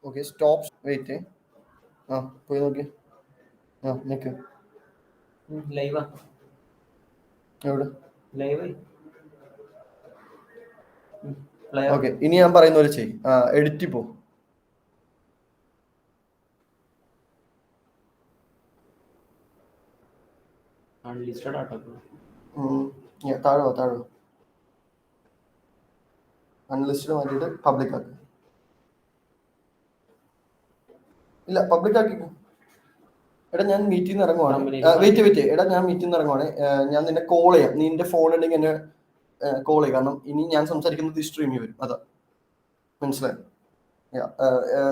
Okay, stop. Wait. പോയി നോക്കി. നിക്ക്. ലൈവാ. എവിടെ? ലൈവ്. ഓക്കെ, ഇനി ഞാൻ പറയുന്ന പോലെ ചെയ്യും. എഡിറ്റ് പോ. അൺലിസ്റ്റഡ് ആട്ടോ. താഴോ അൺലിസ്റ്റഡ് മാറ്റിയിട്ട് പബ്ലിക് ആക്കി. ഇല്ല, പബ്ലിക് ആക്കിക്കോ. എടാ ഞാൻ മീറ്റിംഗ് നിന്ന് ഇറങ്ങുവാണ്. വെയിറ്റ് എടാ, ഞാൻ മീറ്റിംഗ് നിന്ന് ഇറങ്ങുവാണ്. ഞാൻ നിന്നെ കോൾ ചെയ്യാം. നിന്റെ ഫോൺ ഉണ്ടെങ്കിൽ എന്നെ കോൾ ചെയ്യും. കാരണം ഇനി ഞാൻ സംസാരിക്കുന്നത് സ്ട്രീമിൽ വരും. അതാ, മനസ്സിലായി?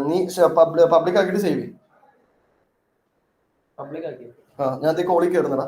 നീ പബ്ലിക് ആക്കിയിട്ട് സേവ് ചെയ്യും. ഞാൻ അതേ കോളിൽ കയറുന്നടാ.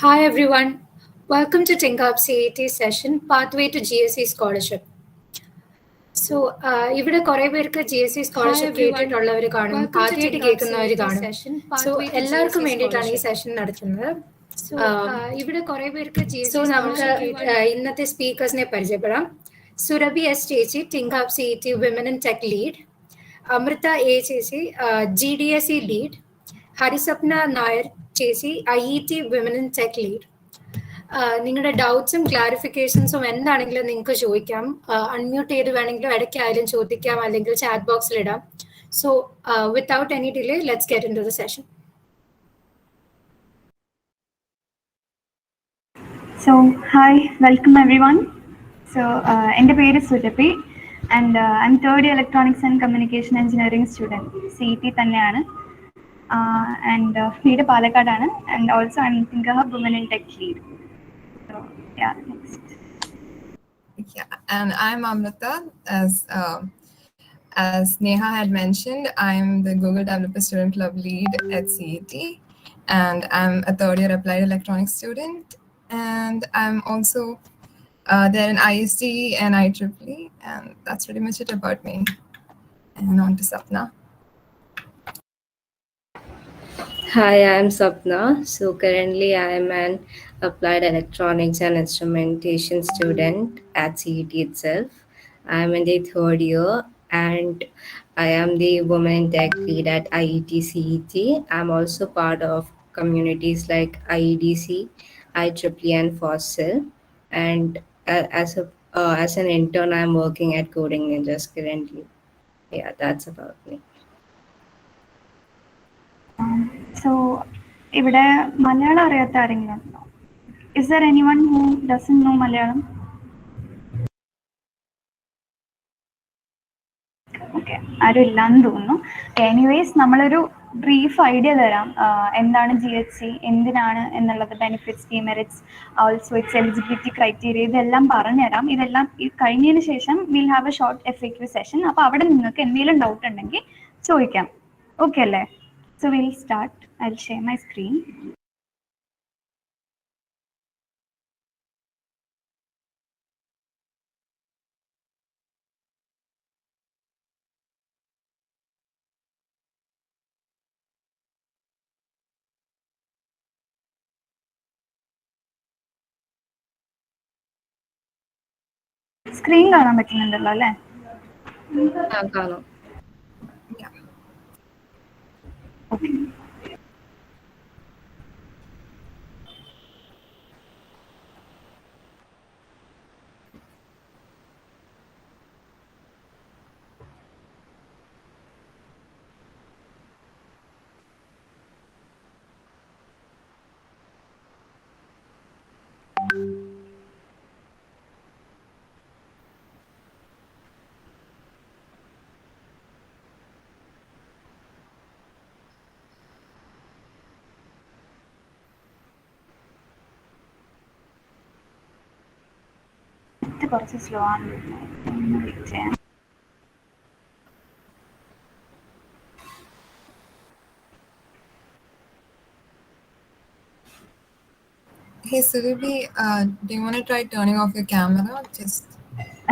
Hi everyone, welcome to TINKERHUBCET session, Pathway to GHC Scholarship. So ഇവിടെ കുറെ പേർക്ക് GHC സ്കോളർഷിപ്പ് കേട്ടിട്ടുള്ളവർ കാണും, ആദ്യമായിട്ട് കേൾക്കുന്നവർ കാണും. സോ എല്ലാവർക്കും വേണ്ടിയിട്ടാണ് ഈ സെഷൻ നടത്തുന്നത്. ഇവിടെ കുറെ പേർക്ക് സോ നമുക്ക് ഇന്നത്തെ സ്പീക്കേഴ്സിനെ പരിചയപ്പെടാം. സുരഭി എസ് ചേച്ചി, TINKERHUBCET women in tech lead. Amritha A ചേച്ചി, GDSE ലീഡ്. ഹരിസപ്ന നായർ ചേച്ചി, IET women in tech lead. നിങ്ങളുടെ ഡൗട്ട്സും ക്ലാരിഫിക്കേഷൻസും എന്താണെങ്കിലും നിങ്ങൾക്ക് ചോദിക്കാം. അൺമ്യൂട്ട് ചെയ്ത് വേണമെങ്കിലും ഇടയ്ക്കായാലും ചോദിക്കാം, അല്ലെങ്കിൽ ചാറ്റ് ബോക്സിൽ ഇടാം. So without any delay let's get into the session. So, hi, welcome everyone. So, എൻ്റെ പേര് Surabhi and I'm third year Electronics and Communication Engineering student. CET തന്നെയാണ്. And വീട് പാലക്കാടാണ്. And also I'm TINKERHUB Women in Tech Lead. So, yeah, next. Yeah, and I'm Amritha. As Neha had mentioned, I'm the Google Developer Student Club lead at CET, and I'm a third year Applied Electronics student. And I'm also there in IST and IEEE, and that's pretty much it about me. And on to Sapna. Hi, I'm Sapna. So currently I am an applied electronics and instrumentation student at CET itself. I'm in the third year and I am the women in tech lead at IET CET. I'm also part of communities like IEDC, IEEE and Fossil. And as an intern, I'm working at Coding Ninjas currently. Yeah, that's about me. So, ഇവിടെ മലയാളം അറിയാത്ത ആരെങ്കിലും ഉണ്ടോ? Is there anyone who doesn't know Malayalam? Okay, ആരും ഇല്ലാന്ന് തോന്നുന്നു. Anyways നമ്മളൊരു brief idea തരാം. എന്താണ് GHC, എന്തിനാണ് എന്നുള്ളത്, benefits, demerits, also it's eligibility criteria, ഇതെല്ലാം പറഞ്ഞുതരാം. ഇതെല്ലാം കഴിഞ്ഞതിന് ശേഷം will have A short FAQ session. അപ്പോൾ അവിടെ നിങ്ങൾക്ക് എന്തെങ്കിലും ഡൗട്ട് ഉണ്ടെങ്കിൽ ചോദിക്കാം. ഓക്കെ അല്ലേ? So we'll start. I'll share my screen. Screen കാണാൻ പറ്റുന്നുണ്ടല്ലോ അല്ലേ? കാണാം. ഓക്കെ. കുറച്ച് സ്ലോ ആണ്. Hey Surabhi, do you want to try turning off your camera? Just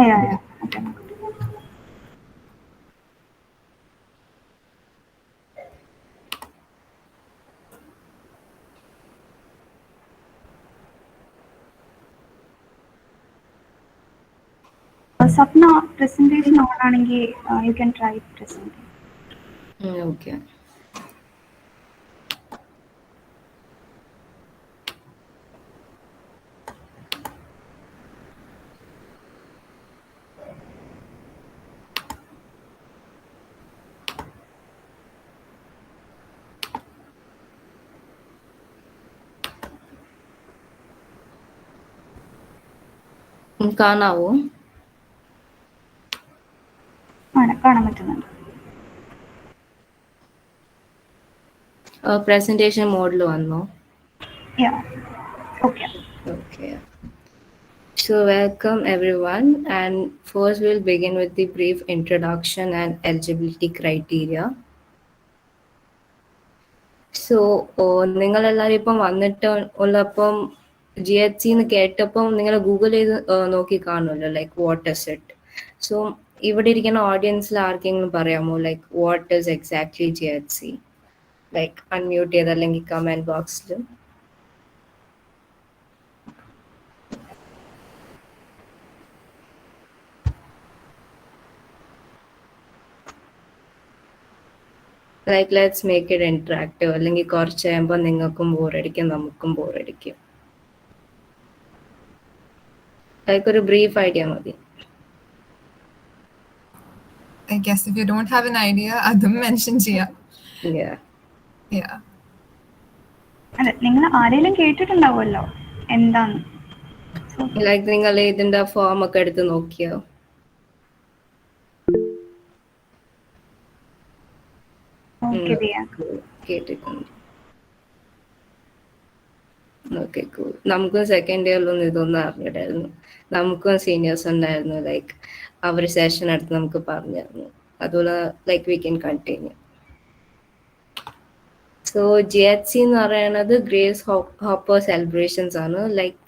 Yeah. Okay. Sapna, presentation on ആണെങ്കിൽ you can try presenting. Okay. കാണാവോ? കാണാൻ പറ്റുന്നുണ്ട്. Presentation മോഡിൽ വന്നോ? Okay. So welcome everyone, and first we'll begin with the brief introduction and eligibility criteria. So നിങ്ങളെല്ലാവരും ഇപ്പം വന്നിട്ട് ഉള്ളപ്പം GHC എന്ന് കേട്ടപ്പം നിങ്ങൾ ഗൂഗിൾ ചെയ്ത് നോക്കി കാണുമല്ലോ, like what is it. So ഇവിടെ ഇരിക്കുന്ന ഓഡിയൻസിൽ ആർക്കെങ്കിലും പറയാമോ, like what is exactly GHC? Like unmute ചെയ്ത് അല്ലെങ്കിൽ കമന്റ് ബോക്സിൽ. Like let's make it interactive. അല്ലെങ്കിൽ കുറച്ച് കഴിയുമ്പോൾ നിങ്ങൾക്കും ബോറടിക്കും, നമുക്കും ബോറടിക്കും. ലൈക്ക് ഒരു ബ്രീഫ് ഐഡിയ മതി. I guess if you don't have an idea, അതും മെൻഷൻ ചെയ്യാം. Yeah. Yeah. അല്ല, നിങ്ങൾ ആരെങ്കിലും കേട്ടിട്ടുണ്ടാവുമല്ലോ എന്താന്ന്. ലൈക്ക് നിങ്ങൾ ഇതിന്റെ ഫോം ഒക്കെ എടുത്ത് നോക്കിയോ? ഓക്കെ ദിയ. കേട്ടിട്ടുണ്ട്. Okay, cool. നമുക്കും സെക്കൻഡ് ഇയറിലൊന്നും ഇതൊന്നും അറിഞ്ഞിട്ടായിരുന്നു. നമുക്കും സീനിയേഴ്സ് ഉണ്ടായിരുന്നു, ലൈക്ക് അവർ സെഷൻ എടുത്ത് നമുക്ക് പറഞ്ഞു തരുന്നു. അതുപോലെ like we can continue. So GHC എന്ന് പറയുന്നത് ഗ്രേസ് ഹോപ്പർ സെലിബ്രേഷൻസ് ആണ്. Like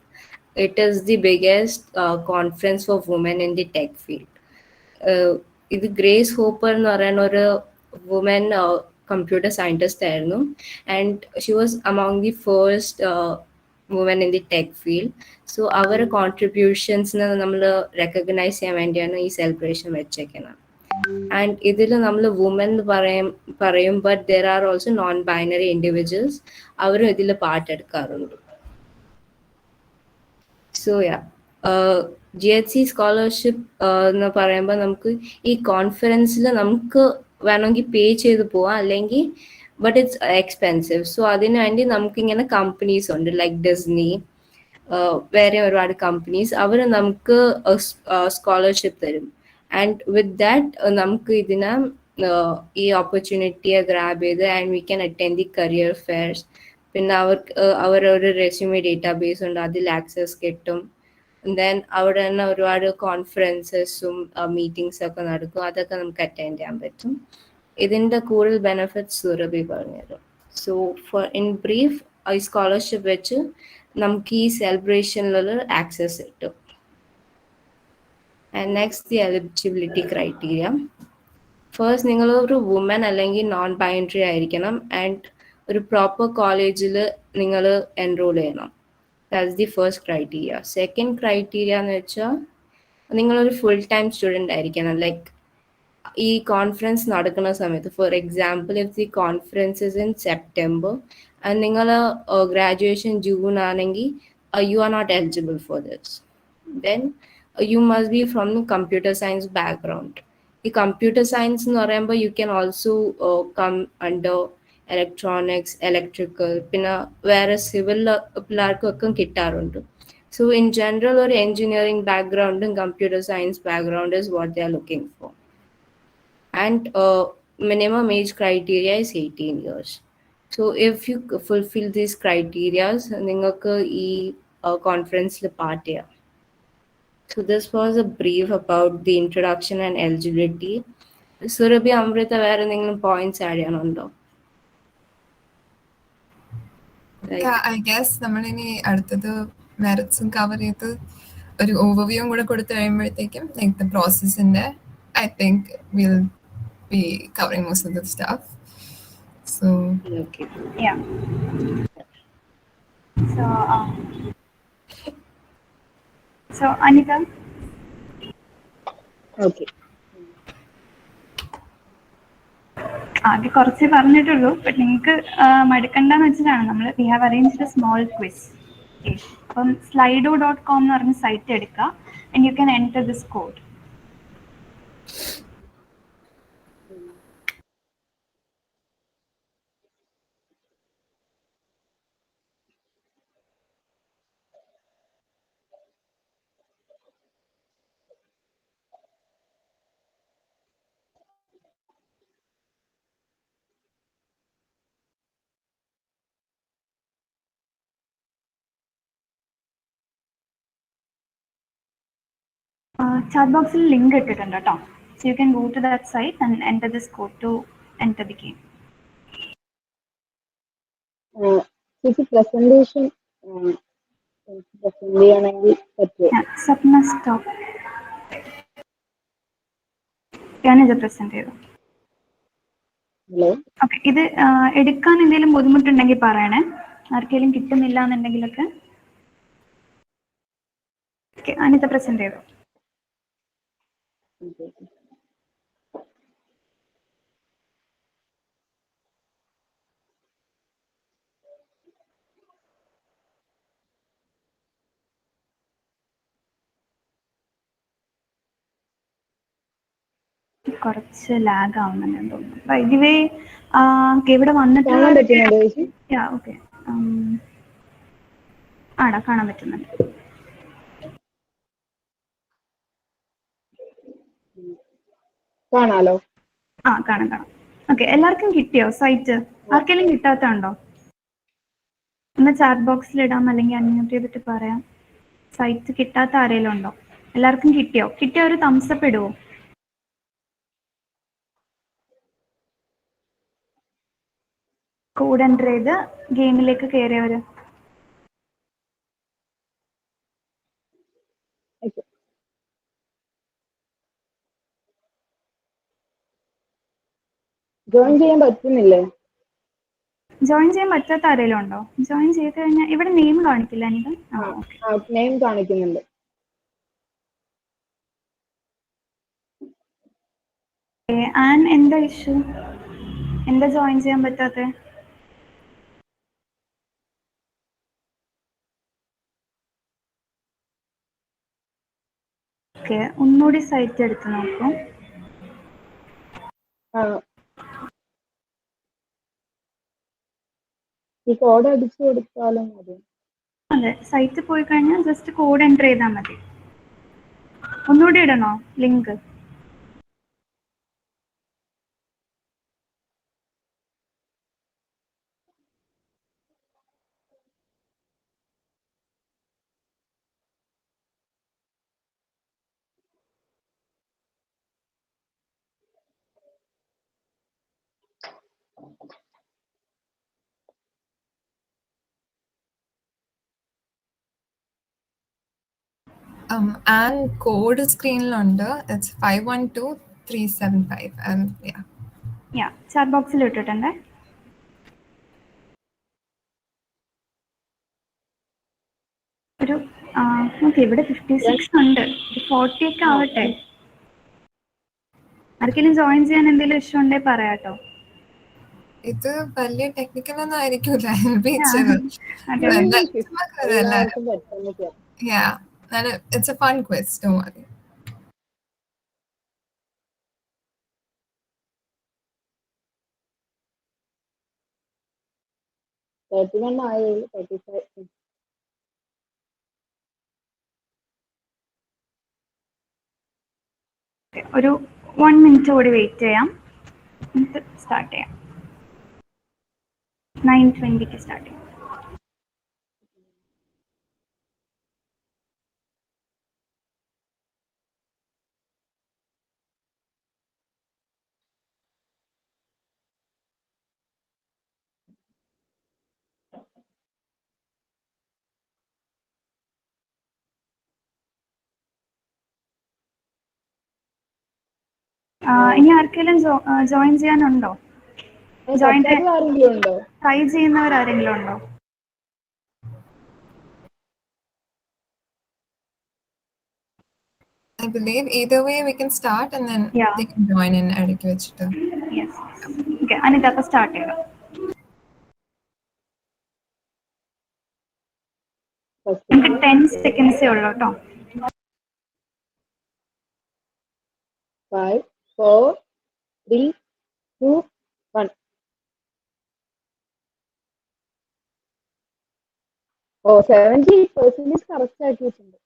it is the biggest conference for woman in the tech field. ഇത് ഗ്രേസ് ഹോപ്പർ എന്ന് പറയുന്ന ഒരു വുമൻ കമ്പ്യൂട്ടർ സയൻറ്റിസ്റ്റ് ആയിരുന്നു. And she was among the first woman in the tech field. So അവരുടെ കോൺട്രിബ്യൂഷൻസിനെ നമ്മൾ recognise ചെയ്യാൻ വേണ്ടിയാണ് ഈ സെലിബ്രേഷൻ വെച്ചേക്കുന്നത്. ആൻഡ് ഇതിൽ നമ്മൾ വുമൻ എന്ന് പറയും, but there are also known binary individuals, അവരും ഇതിൽ പാർട്ടെടുക്കാറുണ്ട്. സോ യാ, GHC സ്കോളർഷിപ്പ് എന്ന് പറയുമ്പോൾ നമുക്ക് ഈ കോൺഫറൻസിൽ നമുക്ക് വേണമെങ്കിൽ പേ ചെയ്ത് പോവാം, അല്ലെങ്കിൽ ബട്ട് ഇറ്റ്സ് എക്സ്പെൻസീവ്. സോ അതിനു വേണ്ടി നമുക്കിങ്ങനെ കമ്പനീസ് ഉണ്ട്, ലൈക്ക് ഡിസ്നി, വേറെ ഒരുപാട് കമ്പനീസ്, അവർ നമുക്ക് സ്കോളർഷിപ്പ് തരും. ആൻഡ് വിത്ത് ദാറ്റ് നമുക്ക് ഇതിനെ ഈ ഓപ്പർച്യൂണിറ്റിയെ ഗ്രാബ് ചെയ്ത് and we can attend the career fairs. പിന്നെ അവരൊരു റെസ്യൂമെ ഡേറ്റാബേസ് ഉണ്ട്, അതിൽ ആക്സസ് കിട്ടും. ദെൻ അവിടെ തന്നെ ഒരുപാട് കോൺഫറൻസസും മീറ്റിംഗ്സ് ഒക്കെ നടക്കും, അതൊക്കെ നമുക്ക് അറ്റൻഡ് ചെയ്യാൻ പറ്റും. ഇതിൻ്റെ കൂടുതൽ ബെനിഫിറ്റ്സ് സുരഭി പറഞ്ഞുതരും. സോ ഫോർ ഇൻ ബ്രീഫ്, ഈ സ്കോളർഷിപ്പ് വെച്ച് നമുക്ക് ഈ സെലിബ്രേഷനിലുള്ള ആക്സസ് കിട്ടും. And next the eligibility criteria. First നിങ്ങളൊരു വുമൻ അല്ലെങ്കിൽ നോൺ ബൈനറി ആയിരിക്കണം, ആൻഡ് ഒരു പ്രോപ്പർ കോളേജിൽ നിങ്ങൾ എൻറോൾ ചെയ്യണം. That's the first criteria. Second criteria എന്ന് വെച്ചാൽ നിങ്ങളൊരു ഫുൾ ടൈം സ്റ്റുഡൻ്റ് ആയിരിക്കണം. ലൈക്ക് ഈ കോൺഫറൻസ് നടക്കുന്ന സമയത്ത്, for example if the conference is in September and നിങ്ങൾ ഗ്രാജുവേഷൻ ജൂൺ ആണെങ്കിൽ you are not eligible for this. Then you must be from computer science background. ഈ കമ്പ്യൂട്ടർ സയൻസ് എന്ന് പറയുമ്പോൾ you can also come under electronics, electrical, പിന്നെ വേറെ civil പിള്ളേർക്കൊക്കെ കിട്ടാറുണ്ട്. So in general ഒരു എൻജിനീയറിംഗ് ബാക്ക്ഗ്രൗണ്ടും computer science background is what they are looking for. And minimum age criteria is 18 years. So if you fulfill these criteria, നിങ്ങൾക്ക് ഈ കോൺഫറൻസിൽ part ചെയ്യാം. So this was a brief about the introduction and eligibility. Surabhi, Amrita, വേറെ എന്തെങ്കിലും points add ചെയ്യാനുണ്ടോ? I guess നമ്മളിനി അടുത്തത് മെറിറ്റ്സും cover ചെയ്ത് ഒരു ഓവർവ്യൂവും കൂടെ കൊടുത്തു കഴിയുമ്പോഴത്തേക്കും ലൈക്ക് ദ പ്രോസസ്സിന്റെ I think we'll be covering most of the stuff. So Okay. Yeah. So Anika. Okay. ആകെ കുറച്ച് പറഞ്ഞിട്ടുള്ളൂ, ബട്ട് നിങ്ങൾക്ക് മടുക്കണ്ടെന്ന് വെച്ചിട്ടാണ് നമ്മൾ we have arranged a small quiz. അപ്പം slido.com എന്ന് പറഞ്ഞ സൈറ്റ് എടുക്കുക and you can enter this code. Chat ബോക്സിൽ ലിങ്ക് ഇട്ടിട്ടുണ്ട് കേട്ടോ. So you can go to that site and enter this code to enter the game. ചേച്ചി presentation present ചെയ്യണമെങ്കിൽ പറ്റുമോ? Sapna, stop. ഞാനിത് പ്രസന്റ് ചെയ്തു. ഹലോ. ഓക്കെ, ഇത് എടുക്കാൻ എന്തെങ്കിലും ബുദ്ധിമുട്ടുണ്ടെങ്കിൽ പറയണേ. ആർക്കെങ്കിലും കിട്ടുന്നില്ല എന്നുണ്ടെങ്കിലൊക്കെ. ഓക്കെ, അനിത പ്രസന്റ് ചെയ്തു. കുറച്ച് ലാഗ് ആവുന്നുണ്ടെന്ന് തോന്നുന്നു. ബൈ ദി വേ ഇവിടെ വന്നിട്ടുള്ള ഓക്കെ ആടാ, കാണാൻ പറ്റുന്നുണ്ട്. കാണാലോ. കാണാം. ഓക്കെ, എല്ലാവർക്കും കിട്ടിയോ സൈറ്റ്? ആർക്കെങ്കിലും കിട്ടാത്തതുണ്ടോ? ഒന്ന് ചാറ്റ് ബോക്സിൽ ഇടാം, അല്ലെങ്കിൽ അൺമ്യൂട്ട് ചെയ്തിട്ട് പറയാം. സൈറ്റ് കിട്ടാത്ത ആരെങ്കിലും ഉണ്ടോ? എല്ലാവർക്കും കിട്ടിയോ? കിട്ടിയ ഒരു തംസ് അപ്പ് ഇടുവോ? കോഡ് എൻ്റർ ചെയ്ത് ഗെയിമിലേക്ക് കയറിയവര്. ജോയിൻ ചെയ്യാൻ പറ്റുന്നില്ലേ? ജോയിൻ ചെയ്യാൻ പറ്റാത്ത ആരെങ്കിലും ഉണ്ടോ? ജോയിൻ ചെയ്ത് കഴിഞ്ഞാൽ ഇവിടെ നെയിം കാണിക്കില്ല എനിക്ക്. നെയിം കാണിക്കുന്നുണ്ട്. ആൻഡ് എന്താ ഇഷ്യൂ? എന്താ ജോയിൻ ചെയ്യാൻ പറ്റാത്തെ? ഓക്കെ, ഒന്നുകൂടി സൈറ്റ് എടുത്ത് നോക്കും. ഈ കോഡ് അടിച്ചു കൊടുത്താലും മതി. അതെ, സൈറ്റ് പോയി കഴിഞ്ഞാൽ ജസ്റ്റ് കോഡ് എൻ്റർ ചെയ്താൽ മതി. ഒന്നുകൂടി ഇടണോ ലിങ്ക്? And code screenലുണ്ട്. It's 512375. ചാറ്റ് ബോക്സിൽ ഇട്ടിട്ടുണ്ട്. ഒരു ഓക്കെ, ഇവിടെ 56 ഉണ്ട്. 40 ഒക്കെ ആവട്ടെ. ആർക്കെങ്കിലും ജോയിൻ ചെയ്യാൻ എന്തെങ്കിലും ഇഷ്യൂ ഉണ്ടെങ്കിൽ പറയാട്ടോ. ഇത് വലിയ ടെക്നിക്കൽ ഒന്നും ആയിരിക്കില്ല. It's a fun quiz, don't worry. ഒരു 1 മിനിറ്റ് കൂടി വെയിറ്റ് ചെയ്യാം, എന്നിട്ട് സ്റ്റാർട്ട് ചെയ്യാം. 9:20 സ്റ്റാർട്ട് ചെയ്യാം. ഇനി ആർക്കെങ്കിലും ജോയിൻ ചെയ്യാനുണ്ടോ? ജോയിൻ ട്രൈ ചെയ്യുന്നവരാരെങ്കിലും ഉണ്ടോ? I believe either way we can start and then they can join in ഇടയ്ക്ക് വെച്ചിട്ട്. Yes. Okay, അനിത അപ്പോൾ സ്റ്റാർട്ട് ചെയ്യാം. എനിക്ക് 10 സെക്കൻഡ്സേ ഉള്ളൂ കേട്ടോ. 5, 4, 3, 2, 1. ഓ 70% കറക്റ്റ് ആക്കി വെച്ചിട്ടുണ്ട്.